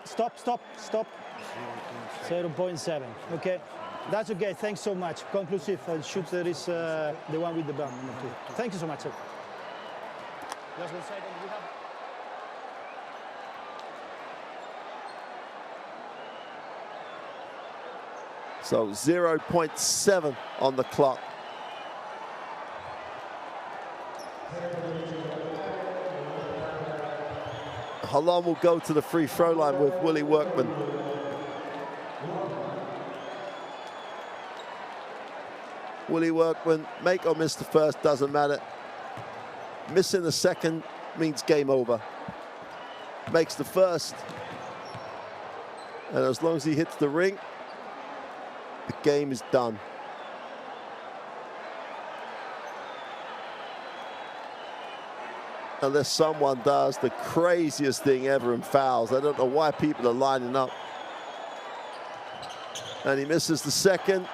0.7. Okay, that's okay. Thanks so much. Conclusive. Shooter is the one with the ball. Thank you so much, sir. Just 1 second. We have. So 0.7 on the clock. Xolón will go to the free throw line with Willie Workman. Willie Workman, make or miss the first, doesn't matter. Missing the second means game over. Makes the first. And as long as he hits the ring, the game is done. Unless someone does the craziest thing ever and fouls. I don't know why people are lining up. And he misses the second,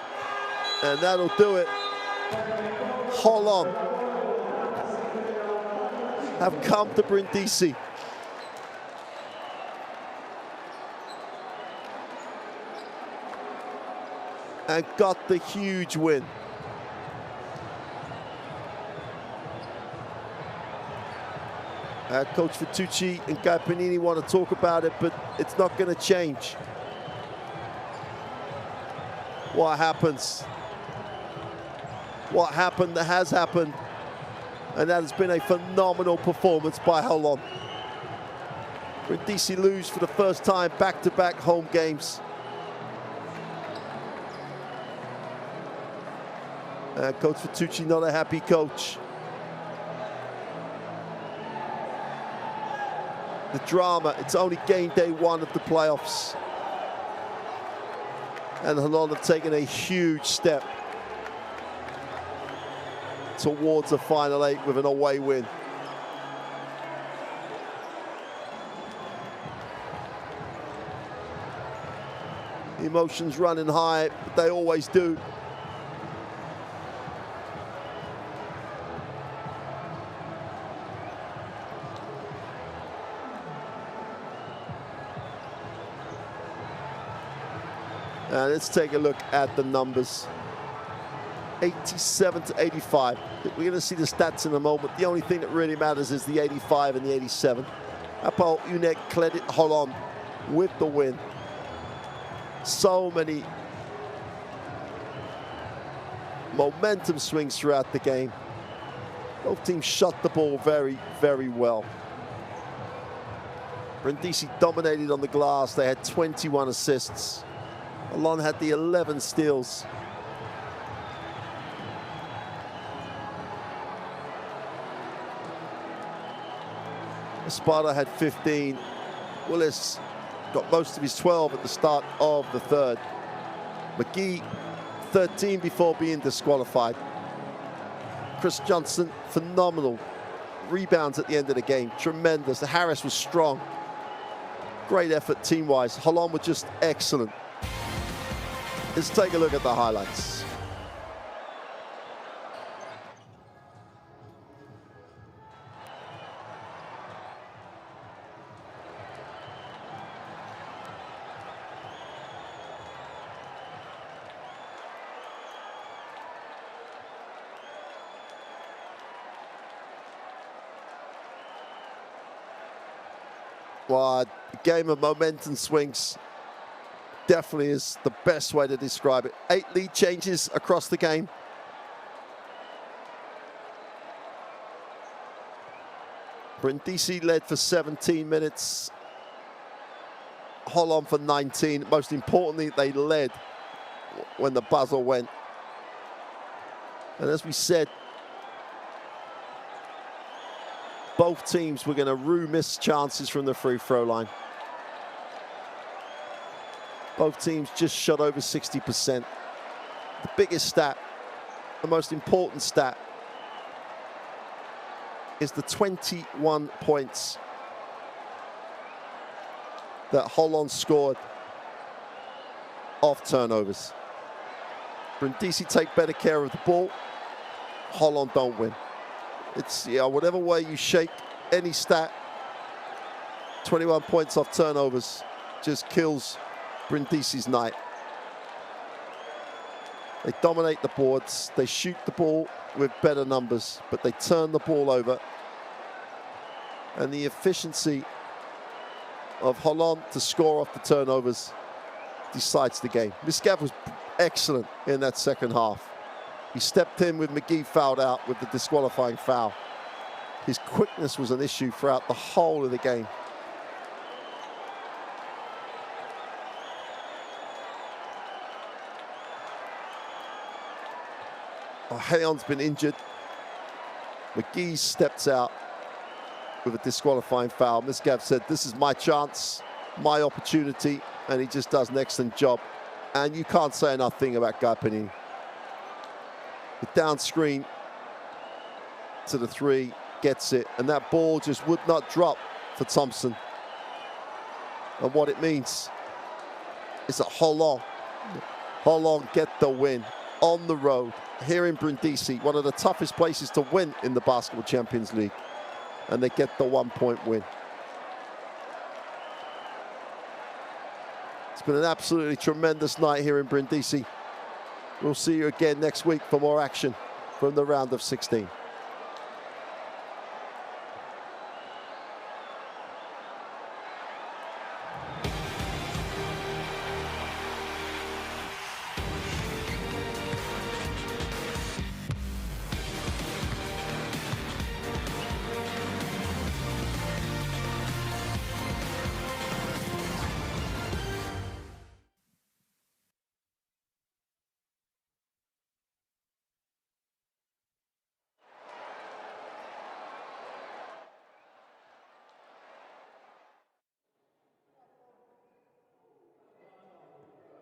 and that'll do it. Xholon have come to Brindisi. And got the huge win. Coach Fettucci and Guy Panini want to talk about it, but it's not going to change. What happens? What happened that has happened, and that has been a phenomenal performance by Xholon. Brindisi lose for the first time, back-to-back home games. Coach Fettucci not a happy coach. The drama, it's only game day one of the playoffs. And Xholon have taken a huge step towards a Final 8 with an away win. Emotions running high, but they always do. Let's take a look at the numbers. 87 to 85. We're going to see the stats in a moment. The only thing that really matters is the 85 and the 87. Apple Unek credit Xholon with the win. So many momentum swings throughout the game. Both teams shot the ball very, very well. Brindisi dominated on the glass. They had 21 assists. Xholon had the 11 steals. Espada had 15. Willis got most of his 12 at the start of the third. McGee, 13 before being disqualified. Chris Johnson, phenomenal. Rebounds at the end of the game, tremendous. Harris was strong. Great effort team-wise. Xholon were just excellent. Let's take a look at the highlights. Well, a game of momentum swings. Definitely is the best way to describe it. 8 lead changes across the game. Brindisi led for 17 minutes. Xholon for 19. Most importantly, they led when the buzzer went. And as we said, both teams were going to miss chances from the free throw line. Both teams just shot over 60%. The biggest stat, the most important stat, is the 21 points that Xholon scored off turnovers. Brindisi take better care of the ball. Xholon don't win. It's, yeah, whatever way you shake any stat, 21 points off turnovers just kills Brindisi's night. They dominate the boards, they shoot the ball with better numbers, but they turn the ball over. And the efficiency of Xholon to score off the turnovers decides the game. Misgav was excellent in that second half. He stepped in with McGee fouled out with the disqualifying foul. His quickness was an issue throughout the whole of the game. Heon's been injured. McGee steps out with a disqualifying foul. Misgav said, this is my chance, my opportunity, and he just does an excellent job. And you can't say enough thing about Guy Panini. The down screen to the three, gets it, and that ball just would not drop for Thompson. And what it means is that Xolón get the win on the road here in Brindisi, one of the toughest places to win in the Basketball Champions League. And they get the 1-point win. It's been an absolutely tremendous night here in Brindisi. We'll see you again next week for more action from the round of 16.